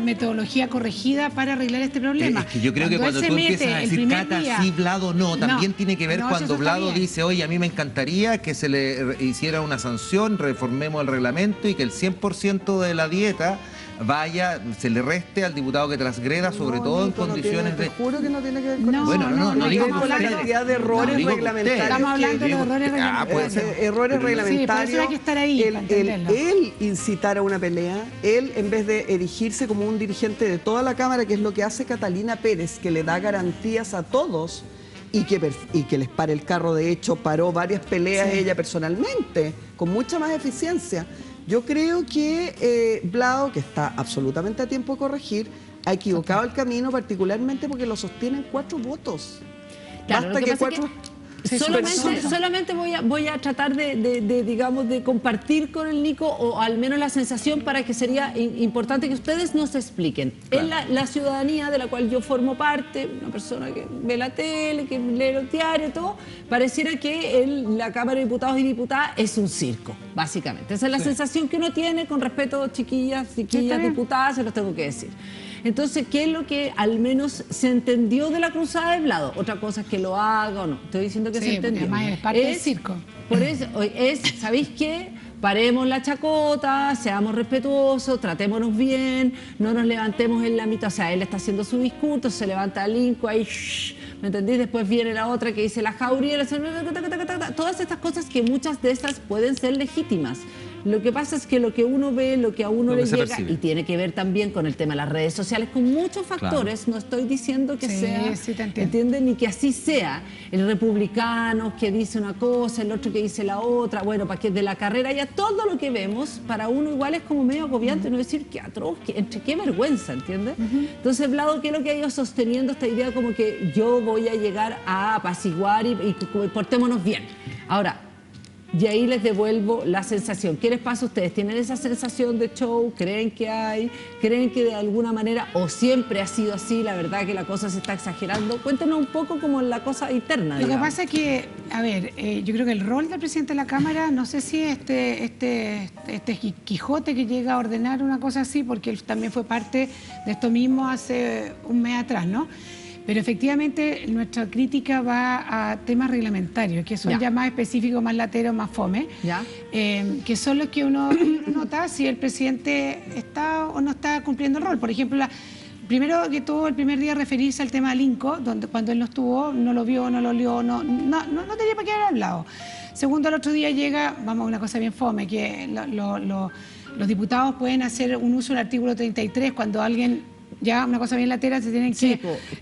metodología corregida para arreglar este problema. Es que yo creo que cuando tú empiezas a decir Cata sí, Vlado no, también tiene que ver cuando Vlado dice, oye, a mí me encantaría que se le hiciera una sanción, reformemos el reglamento y que el 100% de la dieta vaya, se le reste al diputado que transgreda, sobre todo en condiciones de... Te juro que no tiene que ver con No, eso. Bueno, no digo con que la ustedes. cantidad de errores No, digo que reglamentarios. ustedes. Estamos hablando de Digo- errores puede ser. reglamentarios. Errores Sí, por eso reglamentarios. hay que estar ahí para entenderlo. Él incitar a una pelea, él en vez de erigirse como un dirigente de toda la Cámara, que es lo que hace Catalina Pérez, que le da garantías a todos y que les pare el carro. De hecho, paró varias peleas ella personalmente, con mucha más eficiencia. Yo creo que Blado, que está absolutamente a tiempo de corregir, ha equivocado el camino, particularmente porque lo sostienen 4 votos. Claro, Basta lo que que pasa es 4... solamente voy a tratar digamos, de compartir con el Nico, o al menos la sensación, para que sería importante que ustedes nos expliquen. Claro. En la ciudadanía de la cual yo formo parte, una persona que ve la tele, que lee los diarios, todo, pareciera que la Cámara de Diputados y Diputadas es un circo, básicamente. Esa es la sensación que uno tiene, con respeto, chiquillas, diputadas, se los tengo que decir. Entonces, ¿qué es lo que al menos se entendió de la cruzada de Blado? Otra cosa es que lo haga o no. Estoy diciendo que Sí, se entendió. porque además es parte del circo. Por eso, ¿sabéis qué? Paremos la chacota, seamos respetuosos, tratémonos bien, no nos levantemos en la mitad. O sea, él está haciendo su discurso, se levanta el Inco ahí, ¿me entendís? Después viene la otra que dice la jauría, todas estas cosas, que muchas de estas pueden ser legítimas. Lo que pasa es que lo que uno ve, lo que a uno Lo que le se llega, percibe. y tiene que ver también con el tema de las redes sociales, con muchos factores. No estoy diciendo que Sí, sea, sí te entiendo. ¿entienden? Ni que así sea. El republicano que dice una cosa, el otro que dice la otra, bueno, para que de la carrera ya todo lo que vemos, para uno igual es como medio agobiante, no decir qué atroz, qué vergüenza, ¿entiendes? Entonces, Blado, ¿qué es lo que ha ido sosteniendo esta idea como que yo voy a llegar a apaciguar y portémonos bien? Ahora, y ahí les devuelvo la sensación. ¿Qué les pasa a ustedes? ¿Tienen esa sensación de show? ¿Creen que hay? ¿Creen que de alguna manera, o siempre ha sido así, la verdad que la cosa se está exagerando? Cuéntenos un poco como la cosa interna. Lo que digamos. pasa es que, a ver, yo creo que el rol del presidente de la Cámara, no sé si este Quijote que llega a ordenar una cosa así, porque él también fue parte de esto mismo hace un mes atrás, ¿no? Pero efectivamente nuestra crítica va a temas reglamentarios, que son ya más específicos, más lateros, más fome, que son los que uno nota si el presidente está o no está cumpliendo el rol. Por ejemplo, primero que todo, el primer día referirse al tema del INCO, donde cuando él no estuvo, no lo vio, no lo olió, no tenía para qué haber hablado. Segundo, el otro día llega, vamos a una cosa bien fome, que los diputados pueden hacer un uso del artículo 33 cuando alguien... Ya una cosa bien latera, se tienen que...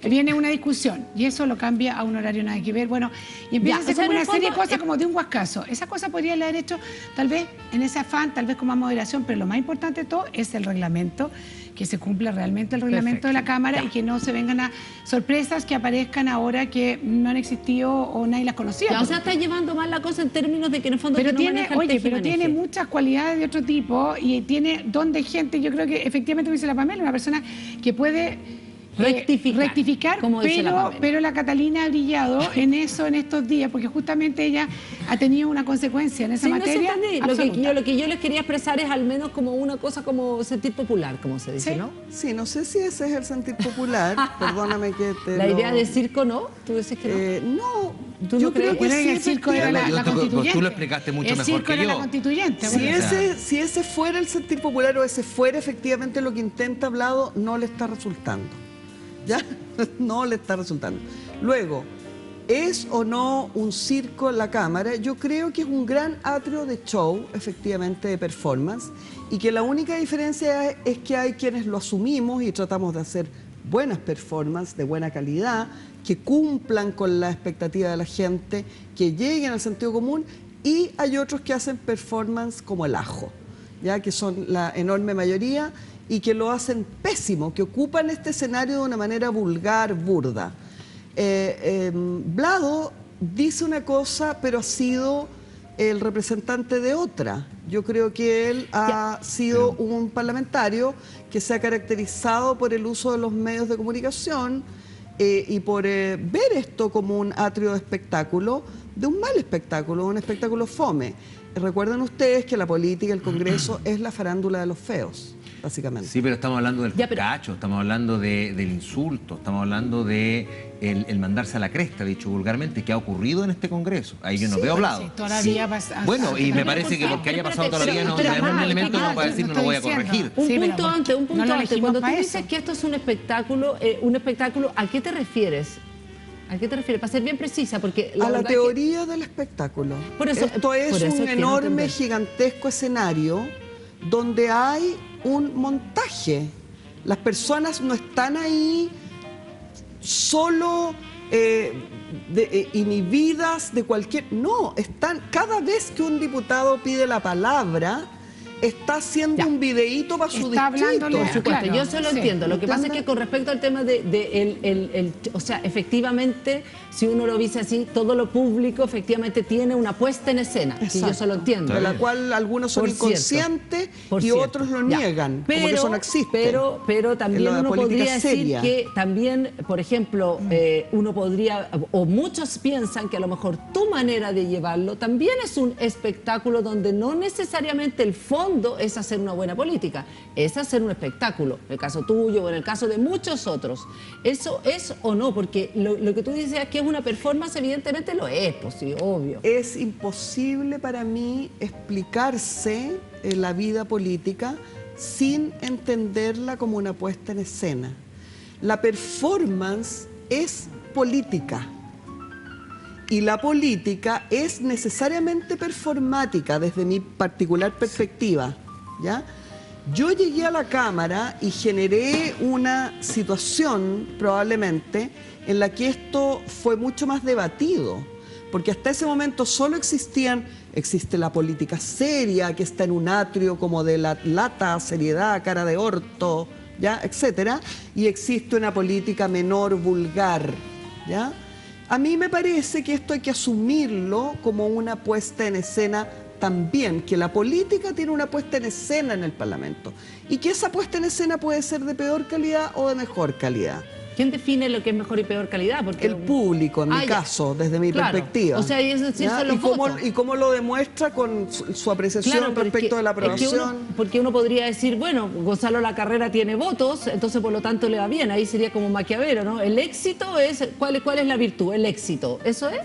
Viene una discusión y eso lo cambia a un horario nada que ver. Bueno, y empieza a hacer como una serie de cosas como de un guascazo. Esa cosa podría haber hecho tal vez en ese afán, tal vez con más moderación, pero lo más importante de todo es el reglamento, que se cumpla realmente el reglamento de la Cámara y que no se vengan a sorpresas que aparezcan ahora que no han existido o nadie las conocía. O sea, está llevando mal la cosa en términos de que en el fondo pero no tiene, maneja el pero tiene muchas cualidades de otro tipo y tiene don de gente. Yo creo que efectivamente, como dice la Pamela, una persona que puede rectificar, como dice la Pamela. Pero la Catalina ha brillado en eso en estos días, porque justamente ella ha tenido una consecuencia en esa materia. Lo que yo les quería expresar es al menos como una cosa como sentir popular, como se dice, ¿no? Sí, no sé si ese es el sentir popular, perdóname que te La idea de circo, ¿no? ¿Tú dices que no? No, ¿Tú yo no creo crees? que sí, el circo era la constituyente. Tú lo explicaste mucho mejor que era yo. la constituyente. Si ese fuera el sentir popular o ese fuera efectivamente lo que intenta Blado, no le está resultando. ¿Ya? No le está resultando. Luego, ¿es o no un circo la Cámara? Yo creo que es un gran atrio de show, efectivamente, de performance, y que la única diferencia es que hay quienes lo asumimos y tratamos de hacer buenas performances de buena calidad, que cumplan con la expectativa de la gente, que lleguen al sentido común, y hay otros que hacen performance como el ajo, ya que son la enorme mayoría y que lo hacen pésimo, que ocupan este escenario de una manera vulgar, burda. Blado dice una cosa, pero ha sido el representante de otra. Yo creo que él ha sido un parlamentario que se ha caracterizado por el uso de los medios de comunicación y por ver esto como un atrio de espectáculo, de un mal espectáculo, un espectáculo fome. Recuerden ustedes que la política, el Congreso, es la farándula de los feos. básicamente. Sí, pero estamos hablando del Ya, pero- cacho, estamos hablando del insulto, estamos hablando de el mandarse a la cresta, dicho vulgarmente, que ha ocurrido en este Congreso. Ahí yo no veo hablado. Sí, todavía pasa. Bueno, y me Pero parece que ¿por qué? porque haya Pero pasado espérate, todavía no pero tenemos un mal, elemento mal, como para decir no lo voy a corregir. Un Sí, punto pero antes, un punto no lo antes. elegimos Cuando tú para dices eso. que esto es un espectáculo, ¿a qué te refieres? ¿A qué te refieres? Para ser bien precisa, porque A la verdad teoría del espectáculo. Por eso- Esto por es eso un quiero enorme, entender. gigantesco escenario donde hay un montaje. Las personas no están ahí solo inhibidas de cualquier... No, están cada vez que un diputado pide la palabra, está haciendo Ya. un videíto para su Está distrito. hablándole Por supuesto, Claro, yo se lo sí. entiendo. Lo que pasa es ¿Entiende? que con respecto al tema o sea, efectivamente, si uno lo dice así, todo lo público efectivamente tiene una puesta en escena. Sí, yo se lo entiendo. De la cual algunos son Por cierto, inconscientes por y cierto. otros lo Ya. niegan, como que eso no existe. Pero también En la uno política podría decir seria. que también, por ejemplo, uno podría, o muchos piensan que a lo mejor tu manera de llevarlo también es un espectáculo donde no necesariamente el fondo es hacer una buena política, es hacer un espectáculo. En el caso tuyo o en el caso de muchos otros. ¿Eso es o no? Porque lo que tú dices que es una performance, evidentemente lo es, pues sí, obvio. Es imposible para mí explicarse la vida política sin entenderla como una puesta en escena. La performance es política y la política es necesariamente performática desde mi particular perspectiva, ¿ya? Yo llegué a la Cámara y generé una situación, probablemente, en la que esto fue mucho más debatido, porque hasta ese momento solo existe la política seria, que está en un atrio como de la lata, seriedad, cara de orto, ¿ya? Etcétera, y existe una política menor, vulgar, ¿ya? A mí me parece que esto hay que asumirlo como una puesta en escena también, que la política tiene una puesta en escena en el Parlamento y que esa puesta en escena puede ser de peor calidad o de mejor calidad. ¿Quién define lo que es mejor y peor calidad? Porque El público, en mi ya. caso, desde mi Claro. perspectiva. O sea, y eso sí ¿Ya? son los votos. Y cómo lo demuestra con su apreciación Claro, pero respecto es que- de la es que aprobación. porque uno podría decir, bueno, Gonzalo Lacarrera tiene votos, entonces por lo tanto le va bien. Ahí sería como Maquiavelo, ¿no? El éxito es... ¿Cuál es la virtud? El éxito. ¿Eso es?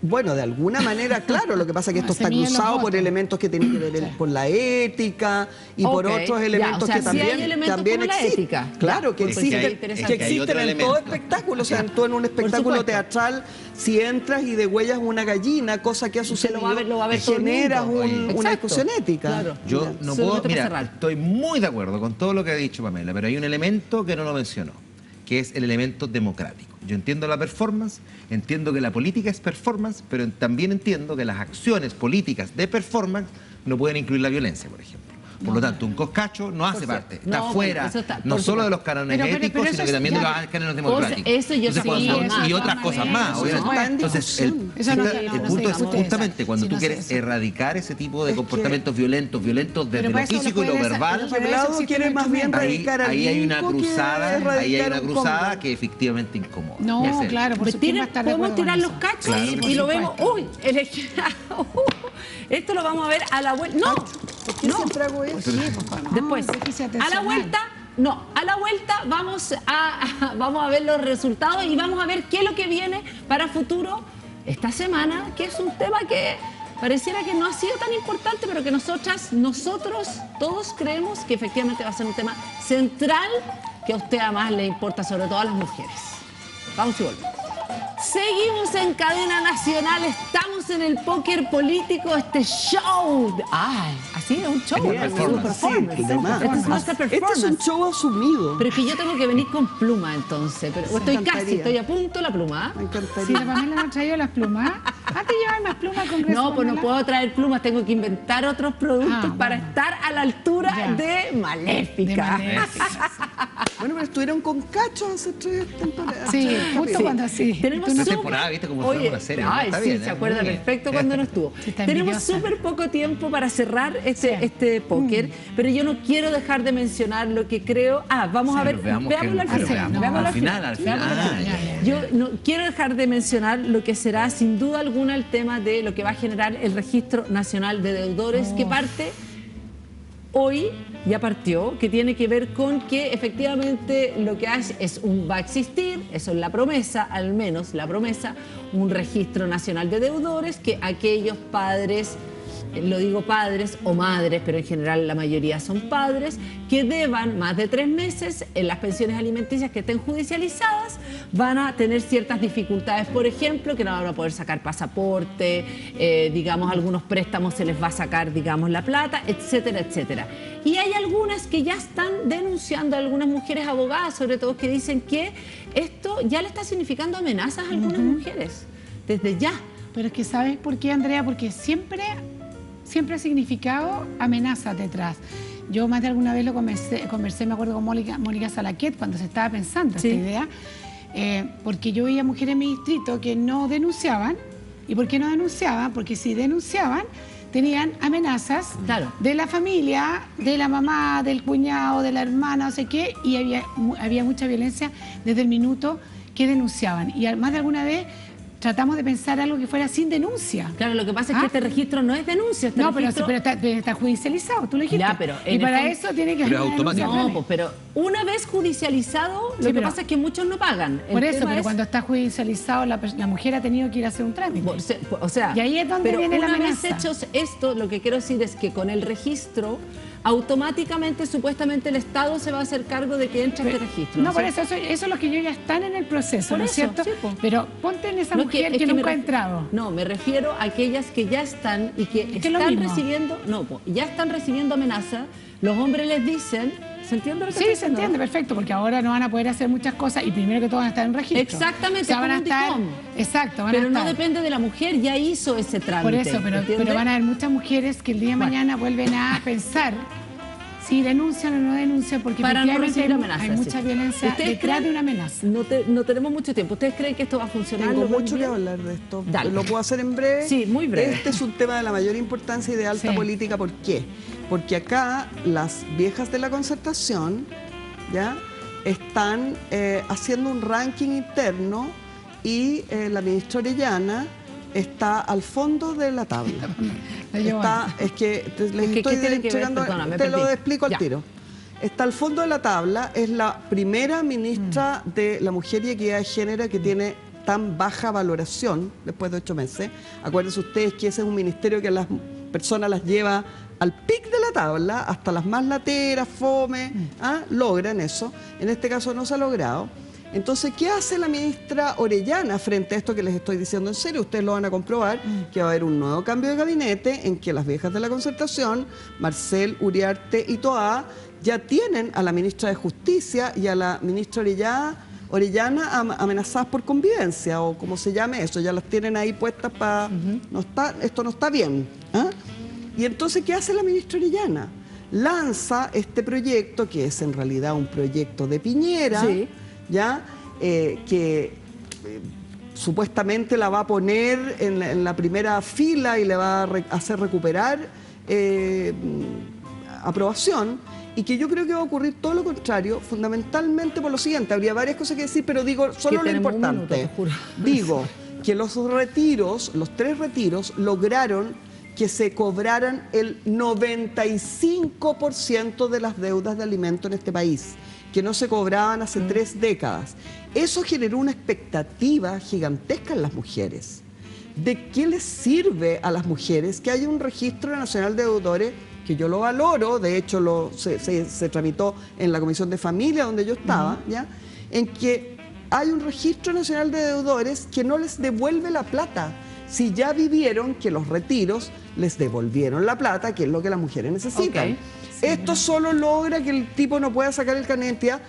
Bueno, de alguna manera, claro, lo que pasa es que esto Se está miden los cruzado por votos. elementos que tienen que ver por la ética y por Ok, otros ya, elementos o sea, que sí también, hay elementos también como la existen. ética. Claro, Ya, que pues sí, existen, hay- interesante. que es que hay existen otro en todo elemento. espectáculo. O sea, tú en un espectáculo supuesto. teatral, si entras y degüellas una gallina, cosa que ha sucedido, lo va a ver todo el generas mundo. una Exacto. discusión ética. Claro. Yo Ya. no Solamente puedo, para mira, cerrar. estoy muy de acuerdo con todo lo que ha dicho Pamela, pero hay un elemento que no lo mencionó, que es el elemento democrático. Yo entiendo la performance, entiendo que la política es performance, pero también entiendo que las acciones políticas de performance no pueden incluir la violencia, por ejemplo. Por lo tanto, un coscacho no hace parte, está No, fuera, bueno, eso está, no por solo de los supuesto. cánones Pero éticos, eso sino es que también de ya. los cánones democráticos. eso ya Entonces, sí, cuando- eso y de otras todas cosas maneras, más, eso obviamente. está en Entonces, discusión. Eso no se- el no se punto es discute justamente cuando si tú no se quieres hace eso. erradicar ese tipo de Es que- comportamientos violentos desde Pero lo para eso lo físico y lo puedes- verbal. pero para eso Lado existen quiere más bien instrumentos. erradicar al Ahí hay una Nico que cruzada, ahí hay erradicar una un cruzada combo. que efectivamente incomoda. No, Ese es el- claro, por Pues supuesto. tienen- podemos tirar los cachos Claro que y sí. lo vemos. Uy, esto lo vamos a ver a la vuelta. No, ¿Por qué no. siempre hago eso? Después, déficit a la atencional. vuelta, no, a la vuelta vamos a ver los resultados y vamos a ver qué es lo que viene para futuro esta semana, que es un tema que pareciera que no ha sido tan importante, pero que nosotros todos creemos que efectivamente va a ser un tema central que a usted además le importa, sobre todo a las mujeres. Vamos y volvemos. Seguimos en cadena nacional, estamos en el póker político, este show. Ay, así es un show. Bien, es me un gusta así, performance. demás. Este es nuestra Este es un performance. show asumido. Pero es que yo tengo que venir con pluma entonces. Pero estoy encantaría. casi, estoy a punto la pluma. Me Si la encantaría. Pamela no ha traído las plumas. Antes llevaba más plumas al Congreso. No, pues no Pamela. puedo traer plumas, tengo que inventar otros productos Ah, para bueno. estar a la altura Ya. de Maléfica. De Maléfica. Bueno, pero estuvieron con cachos hace 3 temporadas. Sí, tres justo capítulos. cuando así. Tenemos Esta súper- temporada, ¿viste? Como si fuera una serie, ¿no? Ay, Está sí, bien, se ¿eh? acuerda Muy bien. perfecto cuando no estuvo. Sí, está Tenemos envidiosa. súper poco tiempo para cerrar este póker, pero yo no quiero dejar de mencionar lo que creo. Vamos a ver, Veamos veámoslo al pero final. veamos veámoslo al final, al final. veámoslo al Ah, final. Yo no quiero dejar de mencionar lo que será sin duda alguna el tema de lo que va a generar el Registro Nacional de Deudores, que parte hoy ya partió, que tiene que ver con que efectivamente lo que hay va a existir, eso es la promesa, al menos la promesa, un registro nacional de deudores, que aquellos padres, lo digo padres o madres, pero en general la mayoría son padres, que deban más de 3 meses en las pensiones alimenticias que estén judicializadas, van a tener ciertas dificultades, por ejemplo, que no van a poder sacar pasaporte, digamos, algunos préstamos se les va a sacar, digamos, la plata, etcétera, etcétera. Y hay algunas que ya están denunciando, algunas mujeres abogadas, sobre todo, que dicen que esto ya le está significando amenazas a algunas mujeres, desde ya. Pero es que, ¿sabes por qué, Andrea? Porque siempre ha significado amenazas detrás. Yo más de alguna vez lo conversé, me acuerdo con Mónica Salaquet, cuando se estaba pensando esta idea, porque yo veía mujeres en mi distrito que no denunciaban. ¿Y por qué no denunciaban? Porque si denunciaban, tenían amenazas de la familia, de la mamá, del cuñado, de la hermana, no sé qué, y había mucha violencia desde el minuto que denunciaban. Y más de alguna vez tratamos de pensar algo que fuera sin denuncia. Claro, lo que pasa es que este registro no es denuncia. No, pero está judicializado, tú lo dijiste. Ya, pero y para eso tiene que haber automático. No, pero una vez judicializado, lo que pasa es que muchos no pagan. Por eso, pero cuando está judicializado, la mujer ha tenido que ir a hacer un trámite. O sea, y ahí es donde viene la amenaza. Una vez hechos esto, lo que quiero decir es que con el registro, automáticamente, supuestamente, el Estado se va a hacer cargo de que entre este registro. No, por eso es lo que yo ya están en el proceso, ¿no es cierto? Sí, pero ponte en esa mujer que nunca ha entrado. No, me refiero a aquellas que ya están y que están recibiendo, ya están recibiendo amenazas. Los hombres les dicen, ¿se entiende lo que Sí, se entiende, perfecto, porque ahora no van a poder hacer muchas cosas y primero que todo van a estar en registro. Exactamente, o sea, van a estar, exacto, van a estar. Pero no depende de la mujer, ya hizo ese trámite. Por eso, pero van a haber muchas mujeres que el día de mañana vuelven a pensar si denuncian o no denuncian, porque para no efectivamente amenazas, hay mucha violencia detrás de una amenaza. No tenemos mucho tiempo. ¿Ustedes creen que esto va a funcionar? Tengo mucho que hablar de esto. Dale. ¿Lo puedo hacer en breve? Sí, muy breve. Este es un tema de la mayor importancia y de alta política. ¿Por qué? Porque acá las viejas de la Concertación ya están haciendo un ranking interno y la ministra Orellana está al fondo de la tabla. Es que les estoy entregando, te lo explico al tiro. Está al fondo de la tabla, es la primera ministra de la Mujer y Equidad de Género que tiene tan baja valoración después de 8 meses. Acuérdense ustedes que ese es un ministerio que a las personas las lleva al pic de la tabla, hasta las más lateras, fome, logran eso. En este caso no se ha logrado. Entonces, ¿qué hace la ministra Orellana frente a esto que les estoy diciendo en serio? Ustedes lo van a comprobar, que va a haber un nuevo cambio de gabinete en que las viejas de la Concertación, Marcel, Uriarte y Toá, ya tienen a la ministra de Justicia y a la ministra Orellana amenazadas por convivencia, o como se llame eso, ya las tienen ahí puestas para... esto no está bien. Y entonces, ¿qué hace la ministra Orellana? Lanza este proyecto, que es en realidad un proyecto de Piñera, ¿ya? Que supuestamente la va a poner en la primera fila y le va a hacer recuperar aprobación, y que yo creo que va a ocurrir todo lo contrario, fundamentalmente por lo siguiente. Habría varias cosas que decir, pero digo solo lo importante. Digo que los 3 retiros lograron que se cobraran el 95% de las deudas de alimento en este país, que no se cobraban hace 3 décadas. Eso generó una expectativa gigantesca en las mujeres. ¿De qué les sirve a las mujeres que haya un registro nacional de deudores, que yo lo valoro, de hecho se tramitó en la Comisión de Familia donde yo estaba, ¿ya? En que hay un registro nacional de deudores que no les devuelve la plata, si ya vivieron que los retiros les devolvieron la plata, que es lo que las mujeres necesitan? Esto solo logra que el tipo no pueda sacar el carnet de identidad,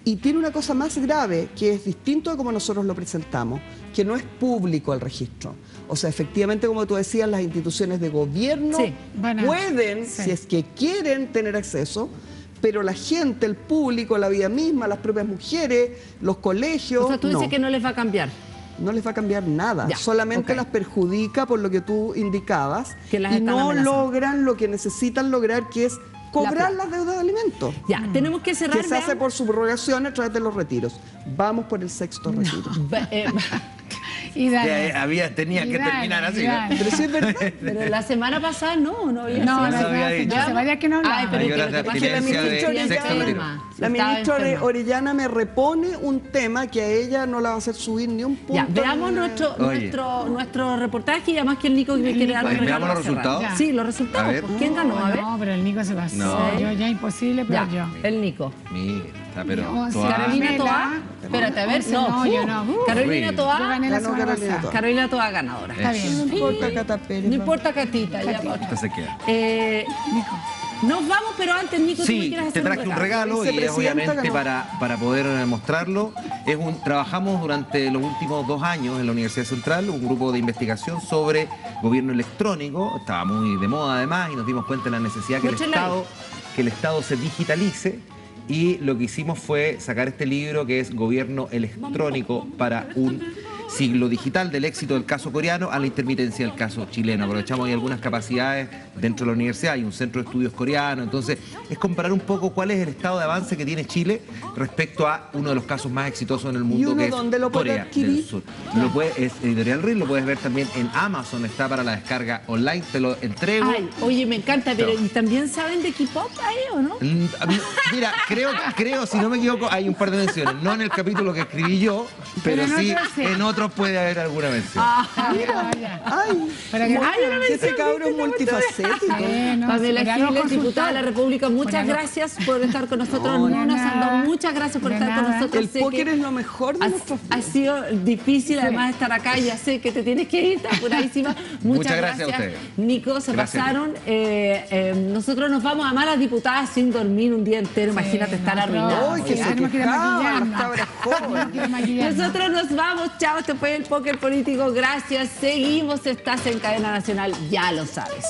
y tiene una cosa más grave, que es distinto de como nosotros lo presentamos, que no es público el registro. O sea, efectivamente, como tú decías, las instituciones de gobierno pueden, si es que quieren, tener acceso, pero la gente, el público, la vida misma, las propias mujeres, los colegios... O sea, tú dices que no les va a cambiar. No les va a cambiar nada, solamente las perjudica por lo que tú indicabas, que las y están no amenazando. Logran lo que necesitan lograr, que es cobrar las deudas de alimentos. Ya, tenemos que cerrar. Que se hace por subrogación a través de los retiros. Vamos por el 6º retiro. Y dale. Tenía que dale, terminar así, y ¿no? dale. Pero sí es verdad. Pero la semana pasada no había No, sido. no había dicho. hace varias que no hablaba. Ay, pero Hay es que horas lo de que pasa es que abstinencia la ministra de sexto Orellana- retiro. La Estaba ministra enferma. Orellana me repone un tema que a ella no la va a hacer subir ni un punto. Ya, veamos ni una- Oye. nuestro reportaje y además que el Nico que me quiere dar un Nico. regalo. ¿Veamos los para cerrar. resultados? Sí, los resultados. A ver. Pues, ¿quién ganó? A ver. No, pero el Nico se pasó. No. Yo ya imposible, pero Ya, yo. el Nico. Mira, está pero No, sí, toda- Carolina Mela. Toa. Espérate, a ver. No, yo no. Carolina Horrible. Toa. Yo gané la Ganó semana Carolina pasada. Toa. Carolina Toa ganadora. Está bien. No importa, Cata Pérez. No importa, Catita. Ya, Esta se queda. nos vamos, pero antes, Nico, tú me Sí, quieres te hacer traje un regalo y es Vicepresidenta obviamente ganó. para poder mostrarlo. Trabajamos durante los últimos 2 años en la Universidad Central, un grupo de investigación sobre gobierno electrónico. Estaba muy de moda además y nos dimos cuenta de la necesidad Muéstrala que el Estado se digitalice. Y lo que hicimos fue sacar este libro que es Gobierno Electrónico para un siglo digital, del éxito del caso coreano a la intermitencia del caso chileno. Aprovechamos ahí algunas capacidades dentro de la universidad, hay un centro de estudios coreano, entonces es comparar un poco cuál es el estado de avance que tiene Chile respecto a uno de los casos más exitosos en el mundo, uno que es dónde lo puede Corea adquirir? del Sur. Es Editorial RIR, lo puedes ver también en Amazon, está para la descarga online, te lo entrego. Ay, oye, me encanta, pero ¿y también saben de K-pop ahí o no? Mira, creo, si no me equivoco, hay un par de menciones, no en el capítulo que escribí yo, pero Pero en sí, otros sí. en otros puede haber alguna mención. Ya. Ay, Para que- bueno, Ay, una que este mención, cabro es multifacético. No, Pamela si era Giles, los diputada de la República, muchas Bueno, gracias por estar con nosotros. No, No, de nos nada. han dado muchas gracias por De estar con nada. nosotros. El Sé póker que es lo mejor de nuestros ha sido difícil además estar acá, ya sé que te tienes que ir, está apuradísima. Muchas gracias a ustedes. Nico, se Gracias. pasaron. Nosotros nos vamos a malas diputadas sin dormir un día entero, imagínate estar no, pero- arruinados. Ay, que se Tenemos que ir a quejaban las maquillarnos. cabras jóvenes. Quiero maquillarnos. Nosotros nos vamos, chao, este fue el Póker Político, gracias, seguimos, estás en Cadena Nacional, ya lo sabes.